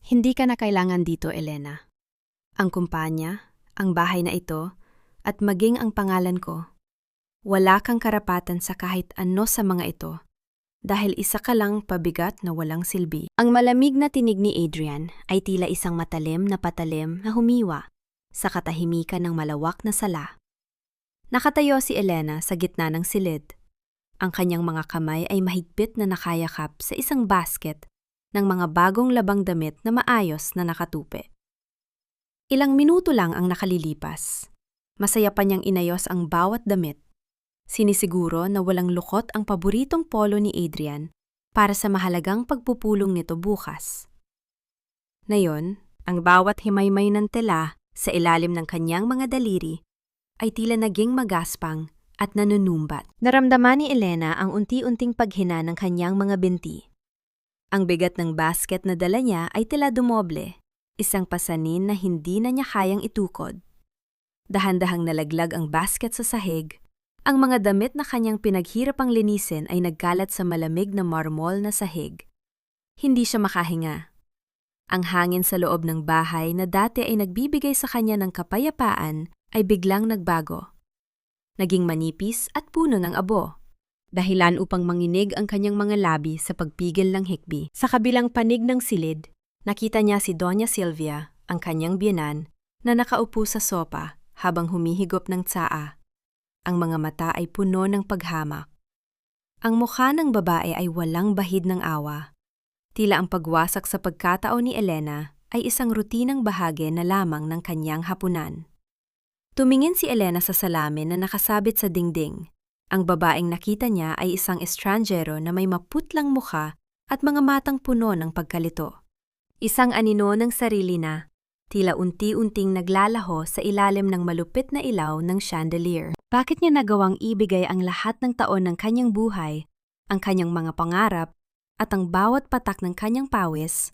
Hindi ka na kailangan dito, Elena. Ang kumpanya, ang bahay na ito, at maging ang pangalan ko. Wala kang karapatan sa kahit ano sa mga ito, dahil isa ka lang pabigat na walang silbi. Ang malamig na tinig ni Adrian ay tila isang matalim na patalim na humiwa sa katahimikan ng malawak na sala. Nakatayo si Elena sa gitna ng silid. Ang kanyang mga kamay ay mahigpit na nakayakap sa isang basket ng mga bagong labang damit na maayos na nakatupi. Ilang minuto lang ang nakalilipas. Masaya pa niyang inayos ang bawat damit. Sinisiguro na walang lukot ang paboritong polo ni Adrian para sa mahalagang pagpupulong nito bukas. Ngayon, ang bawat himaymay ng tela sa ilalim ng kanyang mga daliri ay tila naging magaspang at nanunumbat. Naramdaman ni Elena ang unti-unting paghina ng kanyang mga binti. Ang bigat ng basket na dala niya ay tila dumoble, isang pasanin na hindi na niya kayang itukod. Dahan-dahang nalaglag ang basket sa sahig. Ang mga damit na kanyang pinaghirapang linisin ay nagkalat sa malamig na marmol na sahig. Hindi siya makahinga. Ang hangin sa loob ng bahay na dati ay nagbibigay sa kanya ng kapayapaan ay biglang nagbago. Naging manipis at puno ng abo. Dahilan upang manginig ang kanyang mga labi sa pagpigil ng hikbi. Sa kabilang panig ng silid, nakita niya si Doña Silvia, ang kanyang biyenan, na nakaupo sa sopa habang humihigop ng tsaa. Ang mga mata ay puno ng paghamak. Ang mukha ng babae ay walang bahid ng awa. Tila ang pagwasak sa pagkatao ni Elena ay isang rutinang bahagi na lamang ng kanyang hapunan. Tumingin si Elena sa salamin na nakasabit sa dingding. Ang babaeng nakita niya ay isang estranjero na may maputlang mukha at mga matang puno ng pagkalito. Isang anino ng sarili na, tila unti-unting naglalaho sa ilalim ng malupit na ilaw ng chandelier. Bakit niya nagawang ibigay ang lahat ng taon ng kanyang buhay, ang kanyang mga pangarap, at ang bawat patak ng kanyang pawis,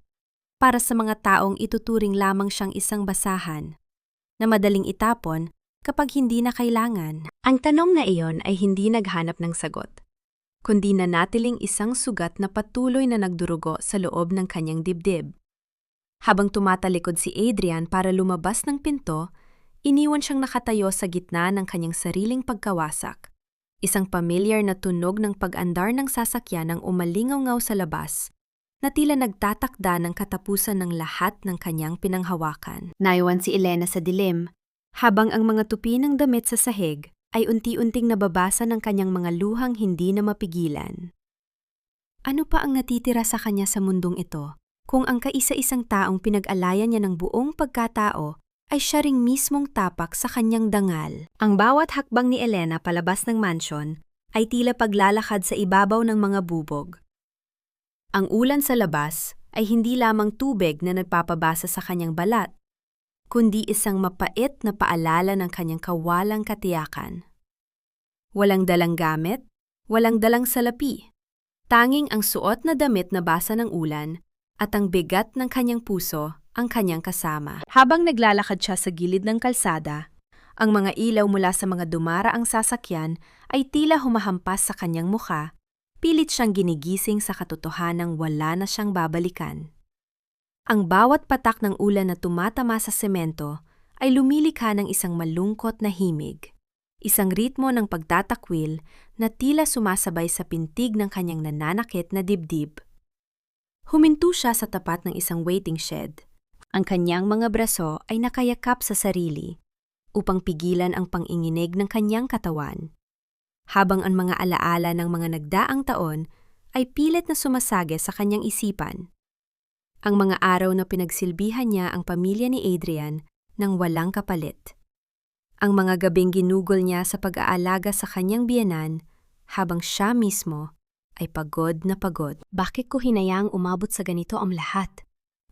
para sa mga taong ituturing lamang siyang isang basahan, na madaling itapon kapag hindi na kailangan? Ang tanong na iyon ay hindi naghanap ng sagot, kundi nanatiling isang sugat na patuloy na nagdurugo sa loob ng kanyang dibdib. Habang tumatalikod si Adrian para lumabas ng pinto, iniwan siyang nakatayo sa gitna ng kanyang sariling pagkawasak. Isang pamilyar na tunog ng pag-andar ng sasakyan ang umalingaw-ngaw sa labas, na tila nagtatakda ng katapusan ng lahat ng kanyang pinanghawakan. Naiwan si Elena sa dilim, habang ang mga tupi ng damit sa sahig ay unti-unting nababasa ng kanyang mga luhang hindi na mapigilan. Ano pa ang natitira sa kanya sa mundong ito, kung ang kaisa-isang taong pinag-alayan niya ng buong pagkatao ay siya ring mismong tapak sa kanyang dangal? Ang bawat hakbang ni Elena palabas ng mansyon ay tila paglalakad sa ibabaw ng mga bubog. Ang ulan sa labas ay hindi lamang tubig na nagpapabasa sa kanyang balat, kundi isang mapait na paalala ng kanyang kawalang katiyakan. Walang dalang gamit, walang dalang salapi. Tanging ang suot na damit na basa ng ulan at ang bigat ng kanyang puso ang kanyang kasama. Habang naglalakad siya sa gilid ng kalsada, ang mga ilaw mula sa mga dumaraang sasakyan ay tila humahampas sa kanyang mukha, pilit siyang ginigising sa katotohanang wala na siyang babalikan. Ang bawat patak ng ulan na tumatama sa semento ay lumilikha ng isang malungkot na himig, isang ritmo ng pagtatakwil na tila sumasabay sa pintig ng kanyang nananakit na dibdib. Huminto siya sa tapat ng isang waiting shed. Ang kanyang mga braso ay nakayakap sa sarili upang pigilan ang panginginig ng kanyang katawan, habang ang mga alaala ng mga nagdaang taon ay pilit na sumasage sa kanyang isipan. Ang mga araw na pinagsilbihan niya ang pamilya ni Adrian nang walang kapalit. Ang mga gabing ginugol niya sa pag-aalaga sa kanyang biyenan habang siya mismo ay pagod na pagod. Bakit ko hinayaang umabot sa ganito ang lahat?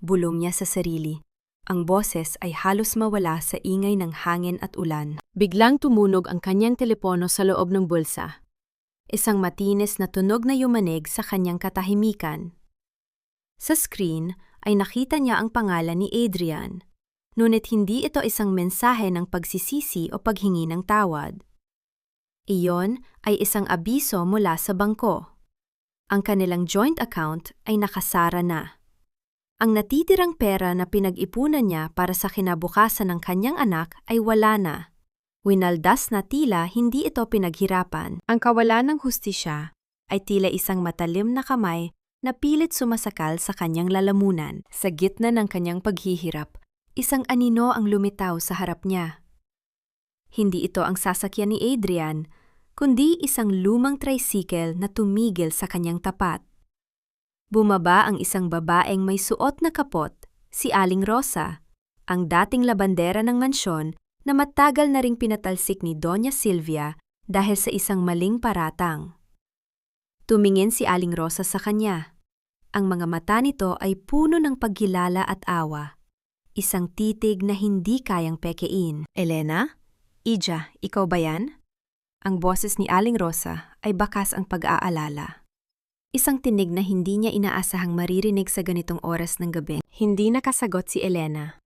Bulong niya sa sarili. Ang boses ay halos mawala sa ingay ng hangin at ulan. Biglang tumunog ang kanyang telepono sa loob ng bulsa. Isang matinis na tunog na yumanig sa kanyang katahimikan. Sa screen ay nakita niya ang pangalan ni Adrian, ngunit hindi ito isang mensahe ng pagsisisi o paghingi ng tawad. Iyon ay isang abiso mula sa bangko. Ang kanilang joint account ay nakasara na. Ang natitirang pera na pinag-ipunan niya para sa kinabukasan ng kanyang anak ay wala na. Winaldas na tila hindi ito pinaghirapan. Ang kawalan ng hustisya ay tila isang matalim na kamay na pilit sumasakal sa kanyang lalamunan. Sa gitna ng kanyang paghihirap, isang anino ang lumitaw sa harap niya. Hindi ito ang sasakyan ni Adrian, kundi isang lumang tricycle na tumigil sa kanyang tapat. Bumaba ang isang babaeng may suot na kapot, si Aling Rosa, ang dating labandera ng mansyon na matagal na ring pinatalsik ni Doña Silvia dahil sa isang maling paratang. Tumingin si Aling Rosa sa kanya. Ang mga mata nito ay puno ng pagkilala at awa. Isang titig na hindi kayang pekein. Elena? Ija, ikaw ba yan? Ang boses ni Aling Rosa ay bakas ang pag-aalala. Isang tinig na hindi niya inaasahang maririnig sa ganitong oras ng gabi. Hindi nakasagot si Elena.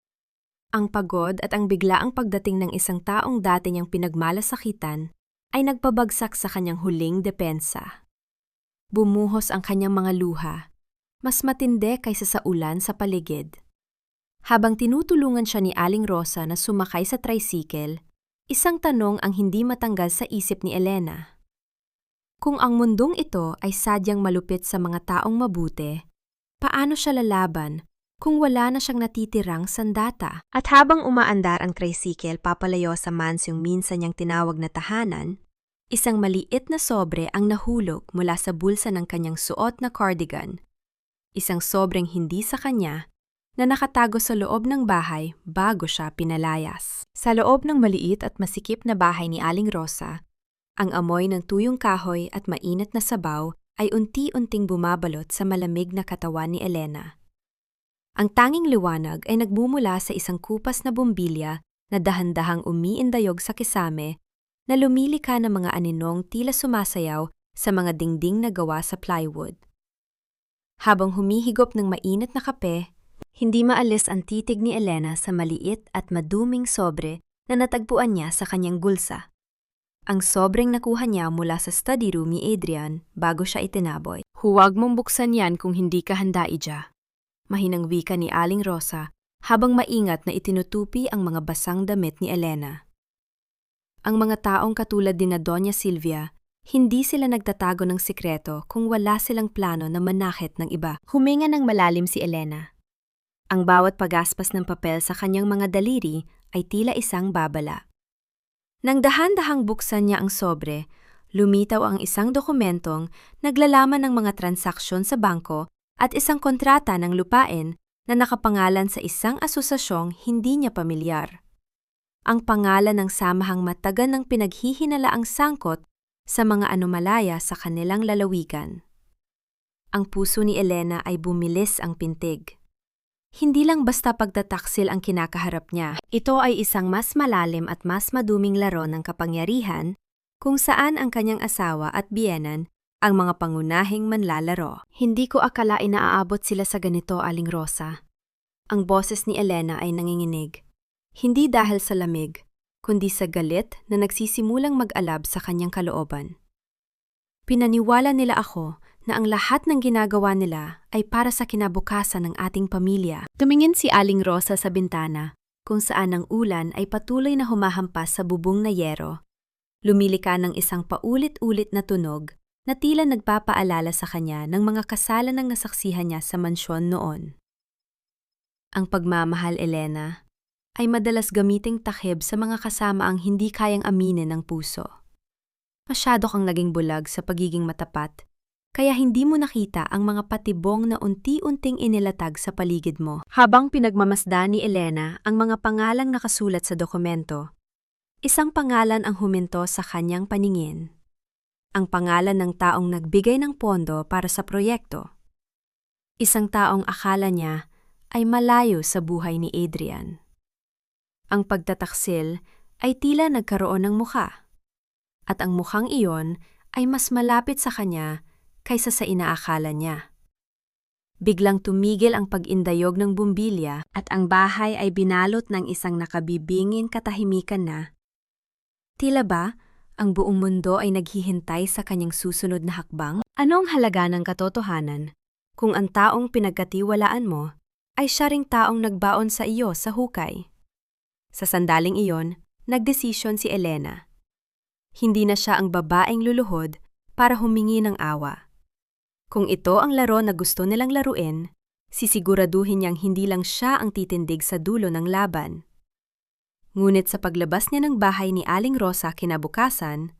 Ang pagod at ang biglaang pagdating ng isang taong dati niyang pinagmalasakitan ay nagpabagsak sa kanyang huling depensa. Bumuhos ang kanyang mga luha, mas matindi kaysa sa ulan sa paligid. Habang tinutulungan siya ni Aling Rosa na sumakay sa tricycle, isang tanong ang hindi matanggal sa isip ni Elena. Kung ang mundong ito ay sadyang malupit sa mga taong mabuti, paano siya lalaban kung wala na siyang natitirang sandata? At habang umaandar ang tricycle papalayo sa mansyong minsan niyang tinawag na tahanan, isang maliit na sobre ang nahulog mula sa bulsa ng kanyang suot na cardigan. Isang sobreng hindi sa kanya na nakatago sa loob ng bahay bago siya pinalayas. Sa loob ng maliit at masikip na bahay ni Aling Rosa, ang amoy ng tuyong kahoy at mainit na sabaw ay unti-unting bumabalot sa malamig na katawan ni Elena. Ang tanging liwanag ay nagmumula sa isang kupas na bumbilya na dahan-dahang umiindayog sa kisame na lumilika ng mga aninong tila sumasayaw sa mga dingding na gawa sa plywood. Habang humihigop ng mainit na kape, hindi maalis ang titig ni Elena sa maliit at maduming sobre na natagpuan niya sa kanyang gulsa. Ang sobreng nakuha niya mula sa study room ni Adrian bago siya itinaboy. Huwag mong buksan yan kung hindi ka handa, Ija. Mahinang wika ni Aling Rosa habang maingat na itinutupi ang mga basang damit ni Elena. Ang mga taong katulad din na Doña Silvia, hindi sila nagtatago ng sikreto kung wala silang plano na manakit ng iba. Huminga ng malalim si Elena. Ang bawat pagaspas ng papel sa kanyang mga daliri ay tila isang babala. Nang dahan-dahang buksan niya ang sobre, lumitaw ang isang dokumentong naglalaman ng mga transaksyon sa bangko at isang kontrata ng lupain na nakapangalan sa isang asosasyong hindi niya pamilyar. Ang pangalan ng samahang matagal ng pinaghihinalaang sangkot sa mga anomalaya sa kanilang lalawigan. Ang puso ni Elena ay bumilis ang pintig. Hindi lang basta pagtataksil ang kinakaharap niya. Ito ay isang mas malalim at mas maduming laro ng kapangyarihan kung saan ang kanyang asawa at biyenan ang mga pangunahing manlalaro. Hindi ko akalain na aabot sila sa ganito, Aling Rosa. Ang boses ni Elena ay nanginginig. Hindi dahil sa lamig, kundi sa galit na nagsisimulang mag-alab sa kanyang kalooban. Pinaniwala nila ako na ang lahat ng ginagawa nila ay para sa kinabukasan ng ating pamilya. Tumingin si Aling Rosa sa bintana, kung saan ang ulan ay patuloy na humahampas sa bubong na yero. Lumilika ng isang paulit-ulit na tunog na tila nagpapaalala sa kanya ng mga kasalan ng nasaksihan niya sa mansyon noon. Ang pagmamahal, Elena, ay madalas gamiting takip sa mga kasama ang hindi kayang aminin ng puso. Masyado kang naging bulag sa pagiging matapat, kaya hindi mo nakita ang mga patibong na unti-unting inilatag sa paligid mo. Habang pinagmamasdan ni Elena ang mga pangalang nakasulat sa dokumento, isang pangalan ang huminto sa kanyang paningin. Ang pangalan ng taong nagbigay ng pondo para sa proyekto. Isang taong akala niya ay malayo sa buhay ni Adrian. Ang pagtataksil ay tila nagkaroon ng mukha. At ang mukhang iyon ay mas malapit sa kanya kaysa sa inaakala niya. Biglang tumigil ang pag-indayog ng bumbilya at ang bahay ay binalot ng isang nakabibingin katahimikan na. Tila ba, ang buong mundo ay naghihintay sa kanyang susunod na hakbang? Anong halaga ng katotohanan kung ang taong pinagkatiwalaan mo ay siya ring taong nagbaon sa iyo sa hukay. Sa sandaling iyon, nagdesisyon si Elena. Hindi na siya ang babaeng luluhod para humingi ng awa. Kung ito ang laro na gusto nilang laruin, sisiguraduhin niyang hindi lang siya ang titindig sa dulo ng laban. Ngunit sa paglabas niya ng bahay ni Aling Rosa kinabukasan,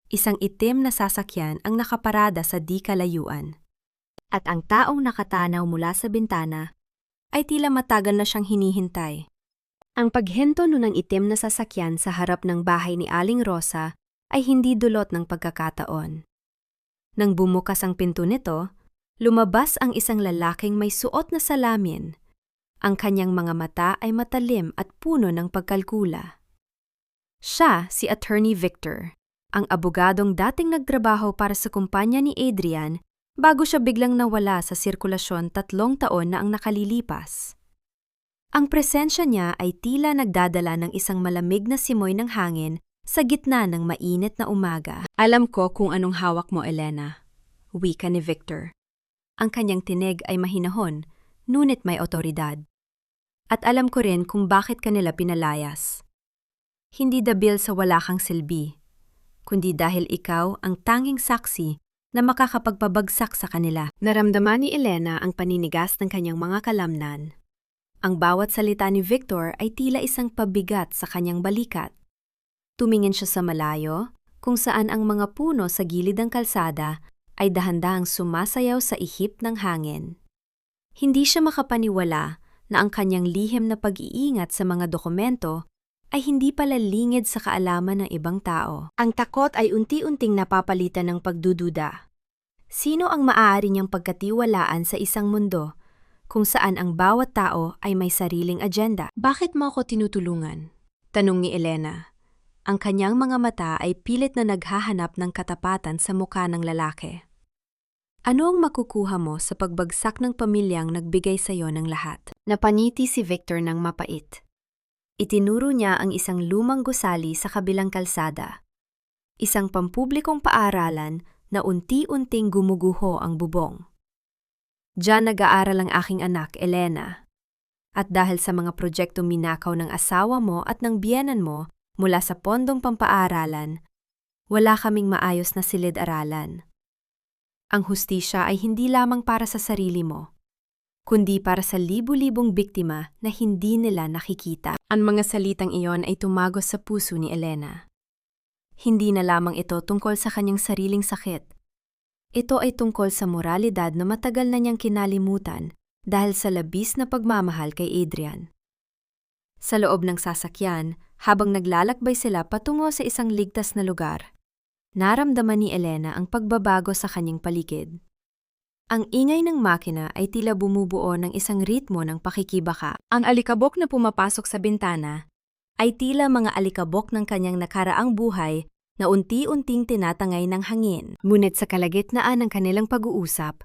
isang itim na sasakyan ang nakaparada sa di kalayuan. At ang taong nakatanaw mula sa bintana ay tila matagal na siyang hinihintay. Ang paghinto ng itim na sasakyan sa harap ng bahay ni Aling Rosa ay hindi dulot ng pagkakataon. Nang bumukas ang pinto nito, lumabas ang isang lalaking may suot na salamin. Ang kanyang mga mata ay matalim at puno ng pagkalkula. Siya si Attorney Victor, ang abogadong dating nagtrabaho para sa kumpanya ni Adrian bago siya biglang nawala sa sirkulasyon 3 taon na ang nakalilipas. Ang presensya niya ay tila nagdadala ng isang malamig na simoy ng hangin sa gitna ng mainit na umaga. Alam ko kung anong hawak mo, Elena, wika ni Victor. Ang kanyang tinig ay mahinahon, ngunit may otoridad. At alam ko rin kung bakit kanila pinalayas. Hindi dahil sa wala kang silbi, kundi dahil ikaw ang tanging saksi na makakapagpabagsak sa kanila. Naramdaman ni Elena ang paninigas ng kanyang mga kalamnan. Ang bawat salita ni Victor ay tila isang pabigat sa kanyang balikat. Tumingin siya sa malayo, kung saan ang mga puno sa gilid ng kalsada ay dahan-dahang sumasayaw sa ihip ng hangin. Hindi siya makapaniwala na ang kanyang lihim na pag-iingat sa mga dokumento ay hindi pala lingid sa kaalaman ng ibang tao. Ang takot ay unti-unting napapalitan ng pagdududa. Sino ang maaari niyang pagkatiwalaan sa isang mundo kung saan ang bawat tao ay may sariling agenda? Bakit mo ako tinutulungan? Tanong ni Elena. Ang kanyang mga mata ay pilit na naghahanap ng katapatan sa mukha ng lalaki. Ano ang makukuha mo sa pagbagsak ng pamilyang nagbigay sa iyo ng lahat? Napaniti si Victor ng mapait. Itinuro niya ang isang lumang gusali sa kabilang kalsada. Isang pampublikong paaralan na unti-unting gumuguho ang bubong. Diyan nag-aaral ang aking anak, Elena. At dahil sa mga proyektong minakaw ng asawa mo at ng biyenan mo mula sa pondong pampaaralan, wala kaming maayos na silid-aralan. Ang hustisya ay hindi lamang para sa sarili mo, kundi para sa libu-libong biktima na hindi nila nakikita. Ang mga salitang iyon ay tumagos sa puso ni Elena. Hindi na lamang ito tungkol sa kanyang sariling sakit. Ito ay tungkol sa moralidad na matagal na niyang kinalimutan dahil sa labis na pagmamahal kay Adrian. Sa loob ng sasakyan, habang naglalakbay sila patungo sa isang ligtas na lugar, naramdaman ni Elena ang pagbabago sa kanyang paligid. Ang ingay ng makina ay tila bumubuo ng isang ritmo ng pakikibaka. Ang alikabok na pumapasok sa bintana ay tila mga alikabok ng kanyang nakaraang buhay na unti-unting tinatangay ng hangin. Ngunit sa kalagitnaan ng kanilang pag-uusap,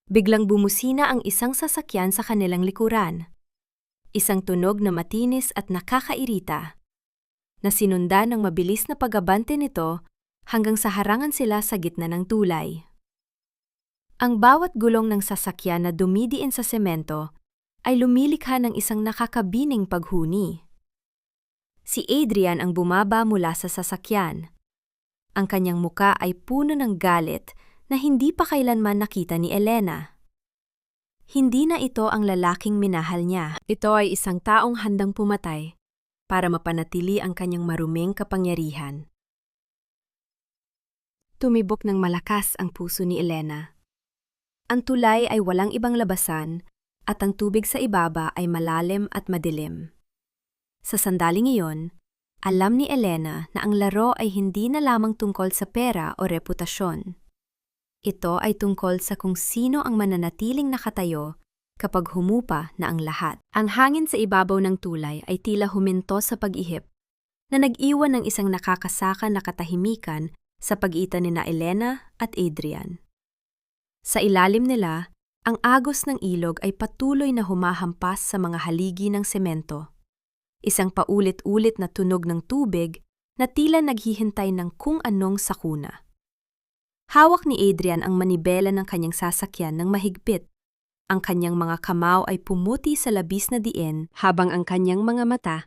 biglang bumusina ang isang sasakyan sa kanilang likuran. Isang tunog na matinis at nakakairita, na sinundan ng mabilis na pag-abante nito hanggang sa harangan sila sa gitna ng tulay. Ang bawat gulong ng sasakyan na dumidiin sa semento ay lumilikha ng isang nakakabining paghuni. Si Adrian ang bumaba mula sa sasakyan. Ang kanyang muka ay puno ng galit na hindi pa kailanman nakita ni Elena. Hindi na ito ang lalaking minahal niya. Ito ay isang taong handang pumatay para mapanatili ang kanyang maruming kapangyarihan. Tumibok ng malakas ang puso ni Elena. Ang tulay ay walang ibang labasan at ang tubig sa ibaba ay malalim at madilim. Sa sandaling iyon, alam ni Elena na ang laro ay hindi na lamang tungkol sa pera o reputasyon. Ito ay tungkol sa kung sino ang mananatiling nakatayo kapag humupa na ang lahat. Ang hangin sa ibabaw ng tulay ay tila huminto sa pag-ihip na nag-iwan ng isang nakakasaka na katahimikan sa pagitan ni Elena at Adrian. Sa ilalim nila, ang agos ng ilog ay patuloy na humahampas sa mga haligi ng semento. Isang paulit-ulit na tunog ng tubig na tila naghihintay ng kung anong sakuna. Hawak ni Adrian ang manibela ng kanyang sasakyan ng mahigpit. Ang kanyang mga kamao ay pumuti sa labis na diin habang ang kanyang mga mata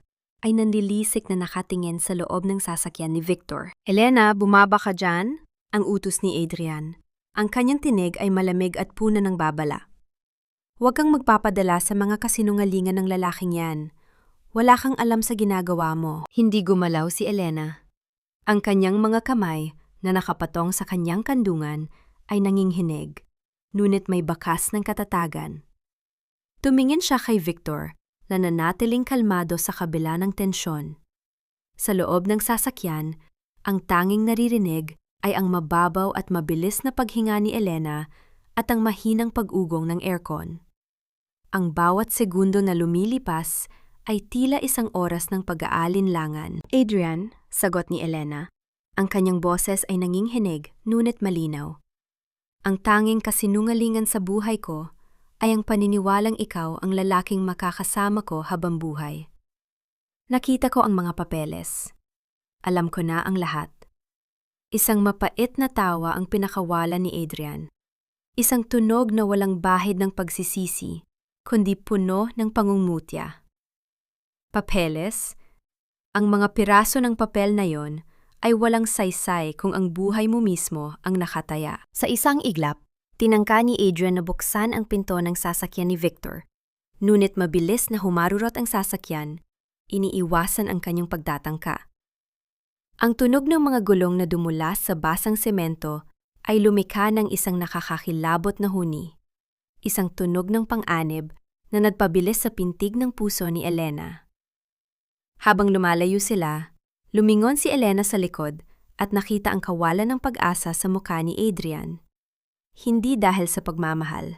ay nanlilisik na nakatingin sa loob ng sasakyan ni Victor. Elena, bumaba ka dyan? Ang utos ni Adrian. Ang kanyang tinig ay malamig at puno ng babala. Huwag kang magpapadala sa mga kasinungalingan ng lalaking yan. Wala kang alam sa ginagawa mo. Hindi gumalaw si Elena. Ang kanyang mga kamay na nakapatong sa kanyang kandungan ay nanginghinig, ngunit may bakas ng katatagan. Tumingin siya kay Victor na nanatiling kalmado sa kabila ng tensyon. Sa loob ng sasakyan, ang tanging naririnig ay ang mababaw at mabilis na paghinga ni Elena at ang mahinang pag-ugong ng aircon. Ang bawat segundo na lumilipas ay tila isang oras ng pag-aalinlangan. Adrian, sagot ni Elena. Ang kanyang boses ay nanginghinig, ngunit malinaw. Ang tanging kasinungalingan sa buhay ko ay ang paniniwalang ikaw ang lalaking makakasama ko habang buhay. Nakita ko ang mga papeles. Alam ko na ang lahat. Isang mapait na tawa ang pinakawalan ni Adrian. Isang tunog na walang bahid ng pagsisisi, kundi puno ng pangungmutya. Papeles? Ang mga piraso ng papel na yon ay walang saysay kung ang buhay mo mismo ang nakataya. Sa isang iglap, tinangka ni Adrian na buksan ang pinto ng sasakyan ni Victor. Ngunit mabilis na humarurot ang sasakyan, iniiwasan ang kanyang pagtatangka. Ang tunog ng mga gulong na dumulas sa basang semento ay lumikha ng isang nakakakilabot na huni. Isang tunog ng pang-anib na nagpabilis sa pintig ng puso ni Elena. Habang lumalayo sila, lumingon si Elena sa likod at nakita ang kawalan ng pag-asa sa mukha ni Adrian. Hindi dahil sa pagmamahal,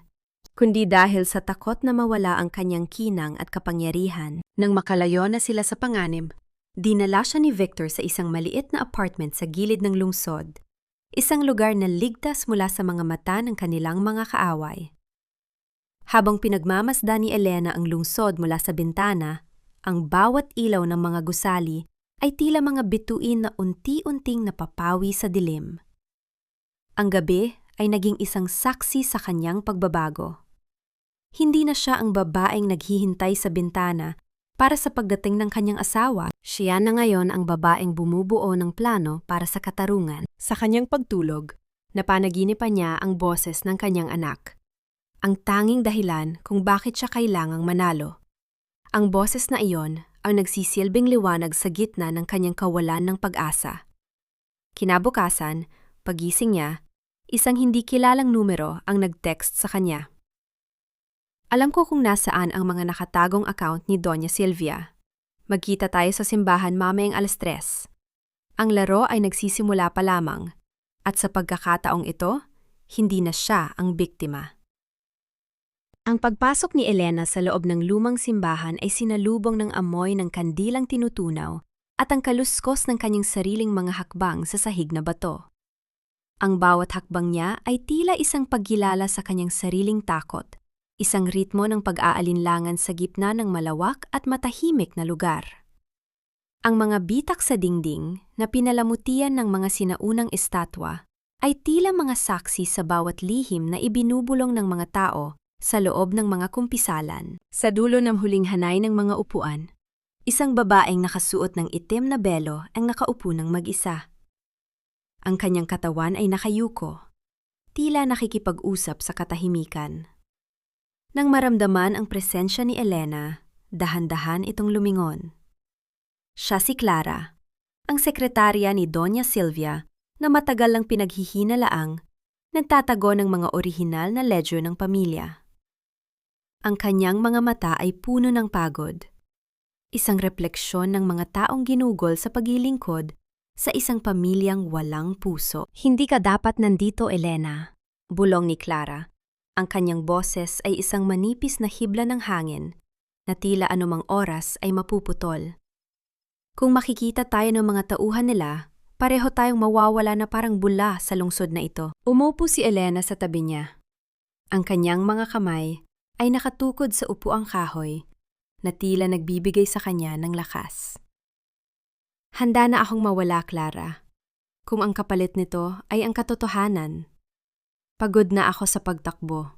kundi dahil sa takot na mawala ang kanyang kinang at kapangyarihan. Nang makalayo na sila sa panganib, dinala siya ni Victor sa isang maliit na apartment sa gilid ng lungsod, isang lugar na ligtas mula sa mga mata ng kanilang mga kaaway. Habang pinagmamasdan ni Elena ang lungsod mula sa bintana, ang bawat ilaw ng mga gusali ay tila mga bituin na unti-unting napapawi sa dilim. Ang gabi ay naging isang saksi sa kanyang pagbabago. Hindi na siya ang babaeng naghihintay sa bintana para sa pagdating ng kanyang asawa. Siya na ngayon ang babaeng bumubuo ng plano para sa katarungan. Sa kanyang pagtulog, napanaginipan niya ang boses ng kanyang anak. Ang tanging dahilan kung bakit siya kailangang manalo. Ang boses na iyon ang nagsisilbing liwanag sa gitna ng kanyang kawalan ng pag-asa. Kinabukasan, pagising niya, isang hindi kilalang numero ang nag-text sa kanya. Alam ko kung nasaan ang mga nakatagong account ni Doña Silvia. Magkita tayo sa simbahan mamayang 3:00. Ang laro ay nagsisimula pa lamang, at sa pagkakataong ito, hindi na siya ang biktima. Ang pagpasok ni Elena sa loob ng lumang simbahan ay sinalubong ng amoy ng kandilang tinutunaw at ang kaluskos ng kanyang sariling mga hakbang sa sahig na bato. Ang bawat hakbang niya ay tila isang paggilala sa kanyang sariling takot, isang ritmo ng pag-aalinlangan sa gitna ng malawak at matahimik na lugar. Ang mga bitak sa dingding na pinalamutian ng mga sinaunang estatwa ay tila mga saksi sa bawat lihim na ibinubulong ng mga tao sa loob ng mga kumpisalan. Sa dulo ng huling hanay ng mga upuan, isang babaeng nakasuot ng itim na belo ang nakaupo ng mag-isa. Ang kanyang katawan ay nakayuko, tila nakikipag-usap sa katahimikan. Nang maramdaman ang presensya ni Elena, dahan-dahan itong lumingon. Siya si Clara, ang sekretarya ni Doña Silvia na matagal lang pinaghihinalaang nagtatago ng mga orihinal na ledyo ng pamilya. Ang kanyang mga mata ay puno ng pagod. Isang refleksyon ng mga taong ginugol sa paglilingkod sa isang pamilyang walang puso. Hindi ka dapat nandito, Elena, bulong ni Clara. Ang kanyang boses ay isang manipis na hibla ng hangin na tila anumang oras ay mapuputol. Kung makikita tayo ng mga tauhan nila, pareho tayong mawawala na parang bula sa lungsod na ito. Umupo si Elena sa tabi niya. Ang kanyang mga kamay ay nakatukod sa upuang kahoy na tila nagbibigay sa kanya ng lakas. Handa na akong mawala, Clara, kung ang kapalit nito ay ang katotohanan. Pagod na ako sa pagtakbo.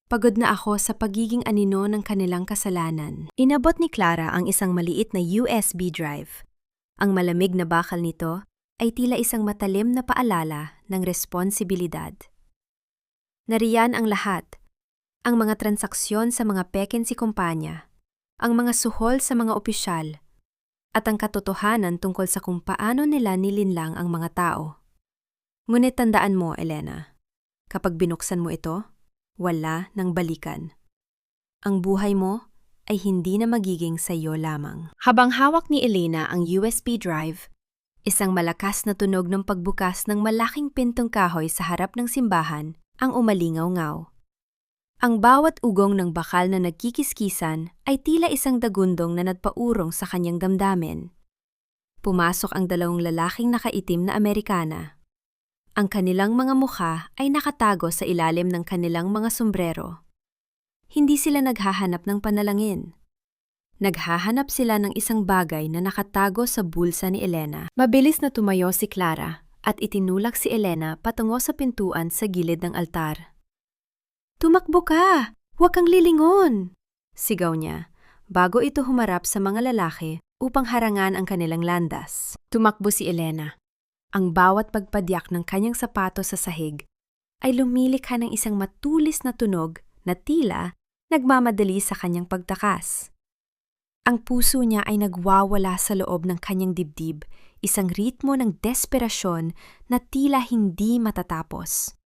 Pagod na ako sa pagiging anino ng kanilang kasalanan. Inabot ni Clara ang isang maliit na USB drive. Ang malamig na bakal nito ay tila isang matalim na paalala ng responsibilidad. Nariyan ang lahat, ang mga transaksyon sa mga pekensi kumpanya, ang mga suhol sa mga opisyal, at ang katotohanan tungkol sa kung paano nila nilinlang ang mga tao. Ngunit tandaan mo, Elena, kapag binuksan mo ito, wala nang balikan. Ang buhay mo ay hindi na magiging sa iyo lamang. Habang hawak ni Elena ang USB drive, isang malakas na tunog ng pagbukas ng malaking pintong kahoy sa harap ng simbahan ang umalingaw-ngaw. Ang bawat ugong ng bakal na nagkikiskisan ay tila isang dagundong na nagpaurong sa kanyang damdamin. Pumasok ang dalawang lalaking nakaitim na Amerikana. Ang kanilang mga mukha ay nakatago sa ilalim ng kanilang mga sombrero. Hindi sila naghahanap ng panalangin. Naghahanap sila ng isang bagay na nakatago sa bulsa ni Elena. Mabilis na tumayo si Clara at itinulak si Elena patungo sa pintuan sa gilid ng altar. "Tumakbo ka! Huwag kang lilingon!" sigaw niya, bago ito humarap sa mga lalaki upang harangan ang kanilang landas. Tumakbo si Elena. Ang bawat pagpadyak ng kanyang sapato sa sahig ay lumilikha ng isang matulis na tunog na tila nagmamadali sa kanyang pagtakas. Ang puso niya ay nagwawala sa loob ng kanyang dibdib, isang ritmo ng desperasyon na tila hindi matatapos.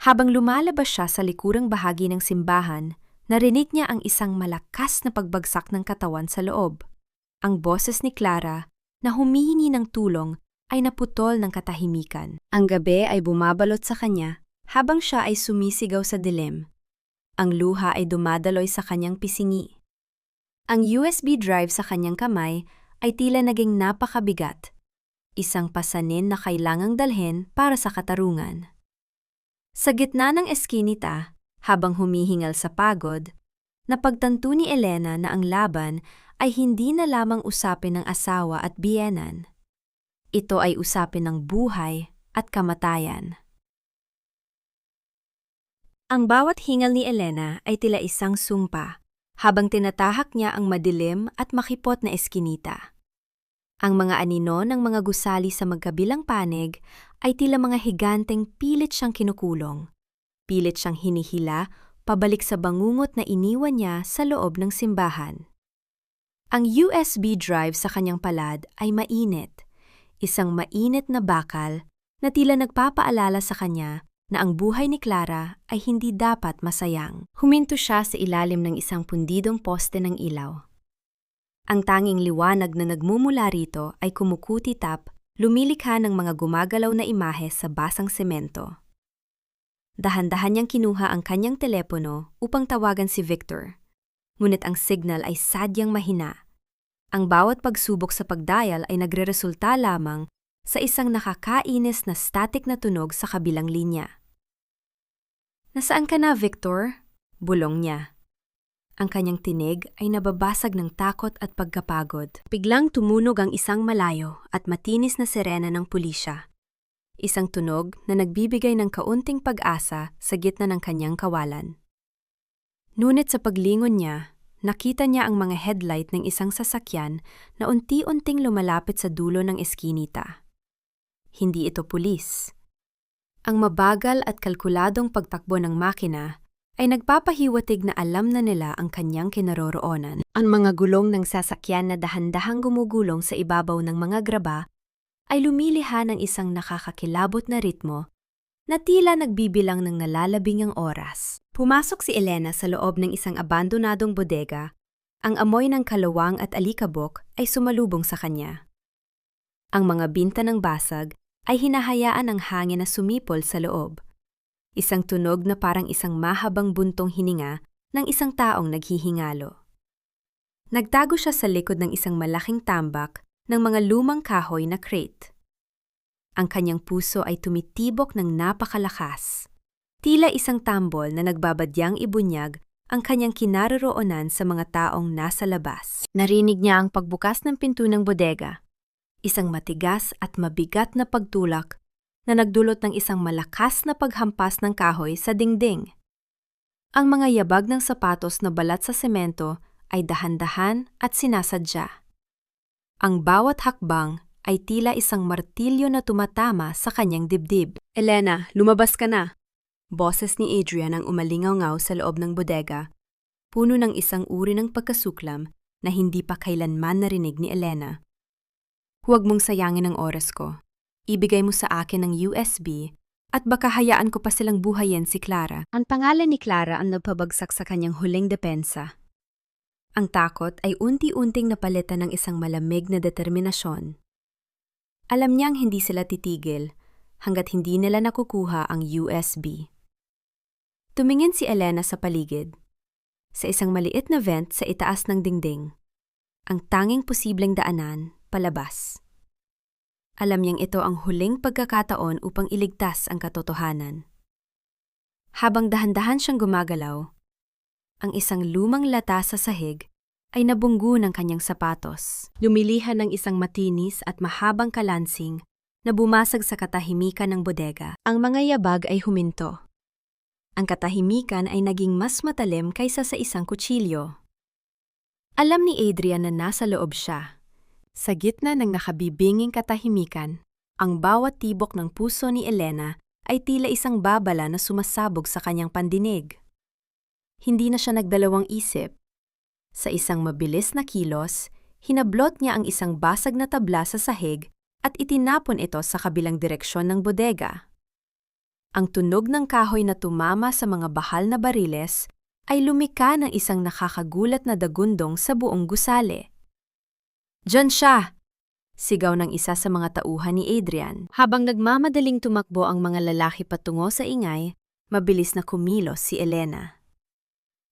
Habang lumalabas siya sa likurang bahagi ng simbahan, narinig niya ang isang malakas na pagbagsak ng katawan sa loob. Ang boses ni Clara na humihingi ng tulong ay naputol ng katahimikan. Ang gabi ay bumabalot sa kanya habang siya ay sumisigaw sa dilim. Ang luha ay dumadaloy sa kanyang pisingi. Ang USB drive sa kanyang kamay ay tila naging napakabigat, isang pasanin na kailangang dalhin para sa katarungan. Sa gitna ng eskinita, habang humihingal sa pagod, napagtanto ni Elena na ang laban ay hindi na lamang usapin ng asawa at biyenan. Ito ay usapin ng buhay at kamatayan. Ang bawat hingal ni Elena ay tila isang sumpa, habang tinatahak niya ang madilim at makipot na eskinita. Ang mga anino ng mga gusali sa magkabilang panig ay tila mga higanteng pilit siyang kinukulong. Pilit siyang hinihila pabalik sa bangungot na iniwan niya sa loob ng simbahan. Ang USB drive sa kanyang palad ay mainit. Isang mainit na bakal na tila nagpapaalala sa kanya na ang buhay ni Clara ay hindi dapat masayang. Huminto siya sa ilalim ng isang pundidong poste ng ilaw. Ang tanging liwanag na nagmumula rito ay kumukutitap, lumilikha ng mga gumagalaw na imahe sa basang semento. Dahan-dahan niyang kinuha ang kanyang telepono upang tawagan si Victor. Ngunit ang signal ay sadyang mahina. Ang bawat pagsubok sa pagdial ay nagreresulta lamang sa isang nakakainis na static na tunog sa kabilang linya. "Nasaan ka na, Victor?" bulong niya. Ang kanyang tinig ay nababasag ng takot at pagkapagod. Biglang tumunog ang isang malayo at matinis na sirena ng pulisya. Isang tunog na nagbibigay ng kaunting pag-asa sa gitna ng kanyang kawalan. Ngunit sa paglingon niya, nakita niya ang mga headlight ng isang sasakyan na unti-unting lumalapit sa dulo ng eskinita. Hindi ito pulis. Ang mabagal at kalkuladong pagtakbo ng makina ay nagpapahiwatig na alam na nila ang kanyang kinaroroonan. Ang mga gulong ng sasakyan na dahan-dahang gumugulong sa ibabaw ng mga graba ay lumiliha ng isang nakakakilabot na ritmo na tila nagbibilang ng nalalabingang oras. Pumasok si Elena sa loob ng isang abandonadong bodega. Ang amoy ng kalawang at alikabok ay sumalubong sa kanya. Ang mga binta ng basag ay hinahayaan ng hangin na sumipol sa loob. Isang tunog na parang isang mahabang buntong hininga ng isang taong naghihingalo. Nagtago siya sa likod ng isang malaking tambak ng mga lumang kahoy na crate. Ang kanyang puso ay tumitibok ng napakalakas. Tila isang tambol na nagbabadyang ibunyag ang kanyang kinaroroonan sa mga taong nasa labas. Narinig niya ang pagbukas ng pinto ng bodega. Isang matigas at mabigat na pagtulak na nagdulot ng isang malakas na paghampas ng kahoy sa dingding. Ang mga yabag ng sapatos na balat sa semento ay dahan-dahan at sinasadya. Ang bawat hakbang ay tila isang martilyo na tumatama sa kanyang dibdib. Elena, lumabas ka na! Boses ni Adrian ang umalingaw-ngaw sa loob ng bodega, puno ng isang uri ng pagkasuklam na hindi pa kailanman narinig ni Elena. Huwag mong sayangin ang oras ko. Ibigay mo sa akin ang USB at baka hayaan ko pa silang buhayin si Clara. Ang pangalan ni Clara ang nagpabagsak sa kanyang huling depensa. Ang takot ay unti-unting napalitan ng isang malamig na determinasyon. Alam niyang hindi sila titigil hanggat hindi nila nakukuha ang USB. Tumingin si Elena sa paligid. Sa isang maliit na vent sa itaas ng dingding. Ang tanging posibleng daanan, palabas. Alam niyang ito ang huling pagkakataon upang iligtas ang katotohanan. Habang dahan-dahan siyang gumagalaw, ang isang lumang lata sa sahig ay nabunggo ng kanyang sapatos. Lumilihan ng isang matinis at mahabang kalansing na bumasag sa katahimikan ng bodega. Ang mga yabag ay huminto. Ang katahimikan ay naging mas matalim kaysa sa isang kutsilyo. Alam ni Adrian na nasa loob siya. Sa gitna ng nakabibinging katahimikan, ang bawat tibok ng puso ni Elena ay tila isang babala na sumasabog sa kanyang pandinig. Hindi na siya nagdalawang isip. Sa isang mabilis na kilos, hinablot niya ang isang basag na tabla sa sahig at itinapon ito sa kabilang direksyon ng bodega. Ang tunog ng kahoy na tumama sa mga bahal na bariles ay lumika ng isang nakakagulat na dagundong sa buong gusali. "Diyan siya!" Sigaw ng isa sa mga tauhan ni Adrian. Habang nagmamadaling tumakbo ang mga lalaki patungo sa ingay, mabilis na kumilos si Elena.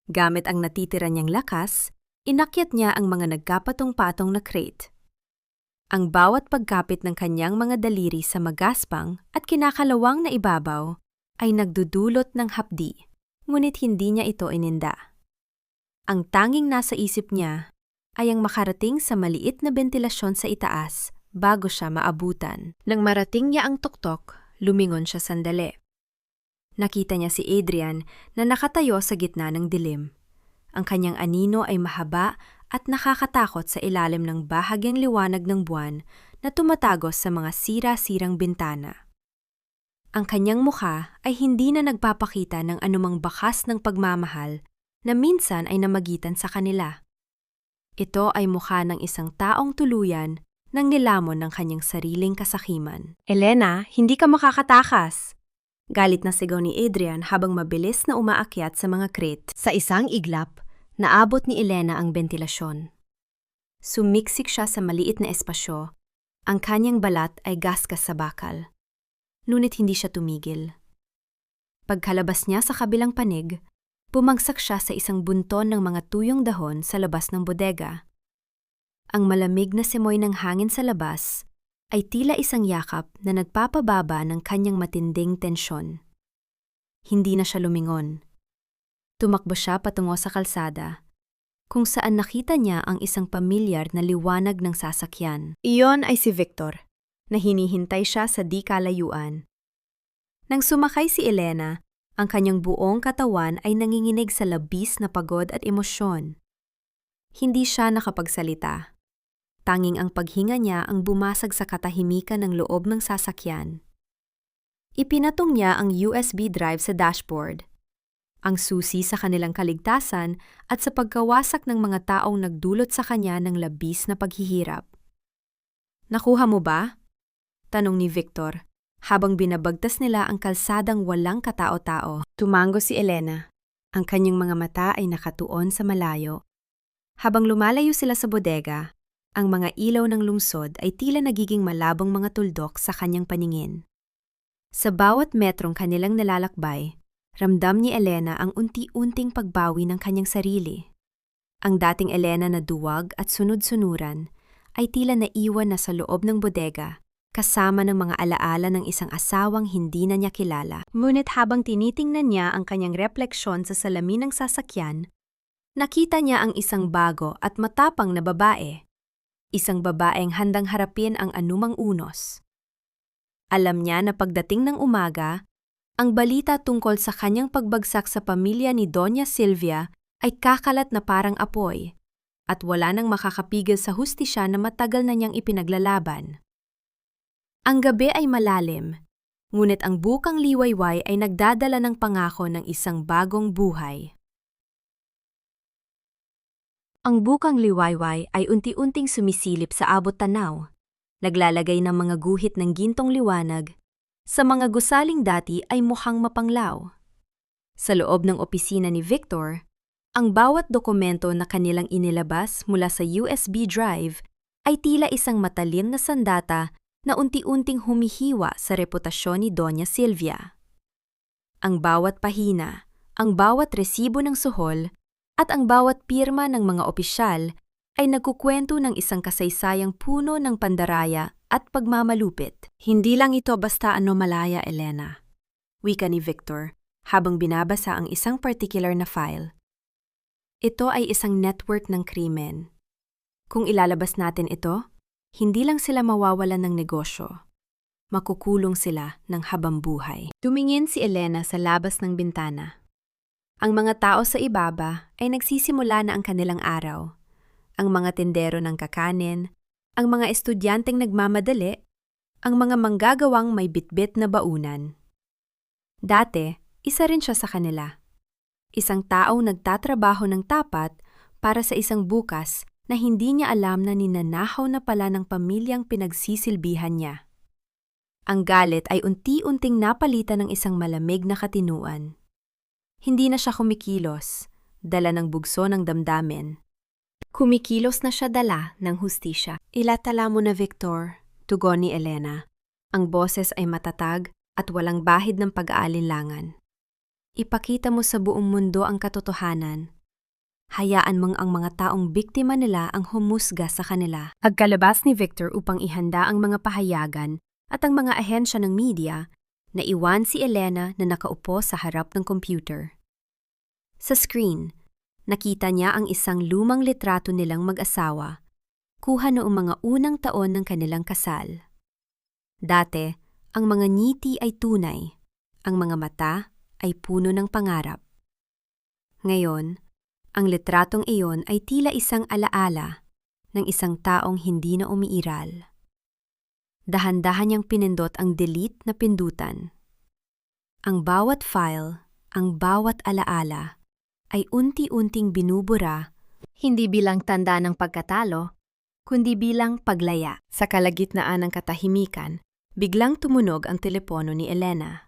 Gamit ang natitira niyang lakas, inakyat niya ang mga nagkapatong-patong na crate. Ang bawat pagkapit ng kanyang mga daliri sa magaspang at kinakalawang na ibabaw ay nagdudulot ng hapdi, ngunit hindi niya ito ininda. Ang tanging nasa isip niya ay ang makarating sa maliit na bentilasyon sa itaas bago siya maabutan. Nang marating niya ang tuktok, lumingon siya sandali. Nakita niya si Adrian na nakatayo sa gitna ng dilim. Ang kanyang anino ay mahaba at nakakatakot sa ilalim ng bahagyang liwanag ng buwan na tumatagos sa mga sira-sirang bintana. Ang kanyang mukha ay hindi na nagpapakita ng anumang bakas ng pagmamahal na minsan ay namagitan sa kanila. Ito ay mukha ng isang taong tuluyan nang nilamon ng kanyang sariling kasakiman. "Elena, hindi ka makakatakas!" Galit na sigaw ni Adrian habang mabilis na umaakyat sa mga crate. Sa isang iglap, naabot ni Elena ang bentilasyon. Sumiksik siya sa maliit na espasyo. Ang kanyang balat ay gasgas sa bakal. Ngunit hindi siya tumigil. Pagkalabas niya sa kabilang panig, bumagsak siya sa isang bunton ng mga tuyong dahon sa labas ng bodega. Ang malamig na simoy ng hangin sa labas ay tila isang yakap na nagpapababa ng kanyang matinding tensyon. Hindi na siya lumingon. Tumakbo siya patungo sa kalsada, kung saan nakita niya ang isang pamilyar na liwanag ng sasakyan. Iyon ay si Victor, na hinihintay siya sa di kalayuan. Nang sumakay si Elena, ang kanyang buong katawan ay nanginginig sa labis na pagod at emosyon. Hindi siya nakapagsalita. Tanging ang paghinga niya ang bumasag sa katahimikan ng loob ng sasakyan. Ipinatong niya ang USB drive sa dashboard, ang susi sa kanilang kaligtasan at sa pagkawasak ng mga taong nagdulot sa kanya ng labis na paghihirap. "Nakuha mo ba?" tanong ni Victor, habang binabagtas nila ang kalsadang walang katao-tao. Tumango si Elena. Ang kanyang mga mata ay nakatuon sa malayo. Habang lumalayo sila sa bodega, ang mga ilaw ng lungsod ay tila nagiging malabong mga tuldok sa kanyang paningin. Sa bawat metrong kanilang nalalakbay, ramdam ni Elena ang unti-unting pagbawi ng kanyang sarili. Ang dating Elena na duwag at sunod-sunuran ay tila naiwan na sa loob ng bodega, kasama ng mga alaala ng isang asawang hindi na niya kilala. Ngunit habang tinitingnan niya ang kanyang refleksyon sa salamin ng sasakyan, nakita niya ang isang bago at matapang na babae. Isang babaeng handang harapin ang anumang unos. Alam niya na pagdating ng umaga, Ang balita tungkol sa kanyang pagbagsak sa pamilya ni Doña Silvia ay kakalat na parang apoy, at wala nang makakapigil sa hustisya na matagal na niyang ipinaglalaban. Ang gabi ay malalim, ngunit ang bukang liwayway ay nagdadala ng pangako ng isang bagong buhay. Ang bukang liwayway ay unti-unting sumisilip sa abot-tanaw, naglalagay ng mga guhit ng gintong liwanag, sa mga gusaling dati ay mukhang mapanglaw. Sa loob ng opisina ni Victor, ang bawat dokumento na kanilang inilabas mula sa USB drive ay tila isang matalim na sandata na unti-unting humihiwa sa reputasyon ni Doña Silvia. Ang bawat pahina, ang bawat resibo ng suhol, at ang bawat pirma ng mga opisyal ay nagkukwento ng isang kasaysayang puno ng pandaraya at pagmamalupit. Hindi lang ito basta anomalaya, Elena. Wika ni Victor habang binabasa ang isang particular na file. Ito ay isang network ng krimen. Kung ilalabas natin ito, hindi lang sila mawawalan ng negosyo. Makukulong sila ng habambuhay. Tumingin si Elena sa labas ng bintana. Ang mga tao sa ibaba ay nagsisimula na ang kanilang araw. Ang mga tindero ng kakanin, ang mga estudyanteng nagmamadali, ang mga manggagawang may bitbit na baunan. Dati, isa rin siya sa kanila. Isang taong nagtatrabaho ng tapat para sa isang bukas na hindi niya alam na ninanahaw na pala ng pamilyang pinagsisilbihan niya. Ang galit ay unti-unting napalitan ng isang malamig na katinuan. Hindi na siya kumikilos, dala ng bugso ng damdamin. Kumikilos na siya dala ng hustisya. Ilatala mo na, Victor, tugon ni Elena. Ang boses ay matatag at walang bahid ng pag-aalinlangan. Ipakita mo sa buong mundo ang katotohanan. Hayaan mong ang mga taong biktima nila ang humusga sa kanila. Pagkalabas ni Victor upang ihanda ang mga pahayagan at ang mga ahensya ng media, naiwan si Elena na nakaupo sa harap ng computer. Sa screen, nakita niya ang isang lumang litrato nilang mag-asawa, kuha noong mga unang taon ng kanilang kasal. Dati, ang mga ngiti ay tunay, ang mga mata ay puno ng pangarap. Ngayon, ang litratong iyon ay tila isang alaala ng isang taong hindi na umiiral. Dahan-dahan niyang pinindot ang delete na pindutan. Ang bawat file, ang bawat alaala, ay unti-unting binubura, hindi bilang tanda ng pagkatalo, kundi bilang paglaya. Sa kalagitnaan ng katahimikan, biglang tumunog ang telepono ni Elena.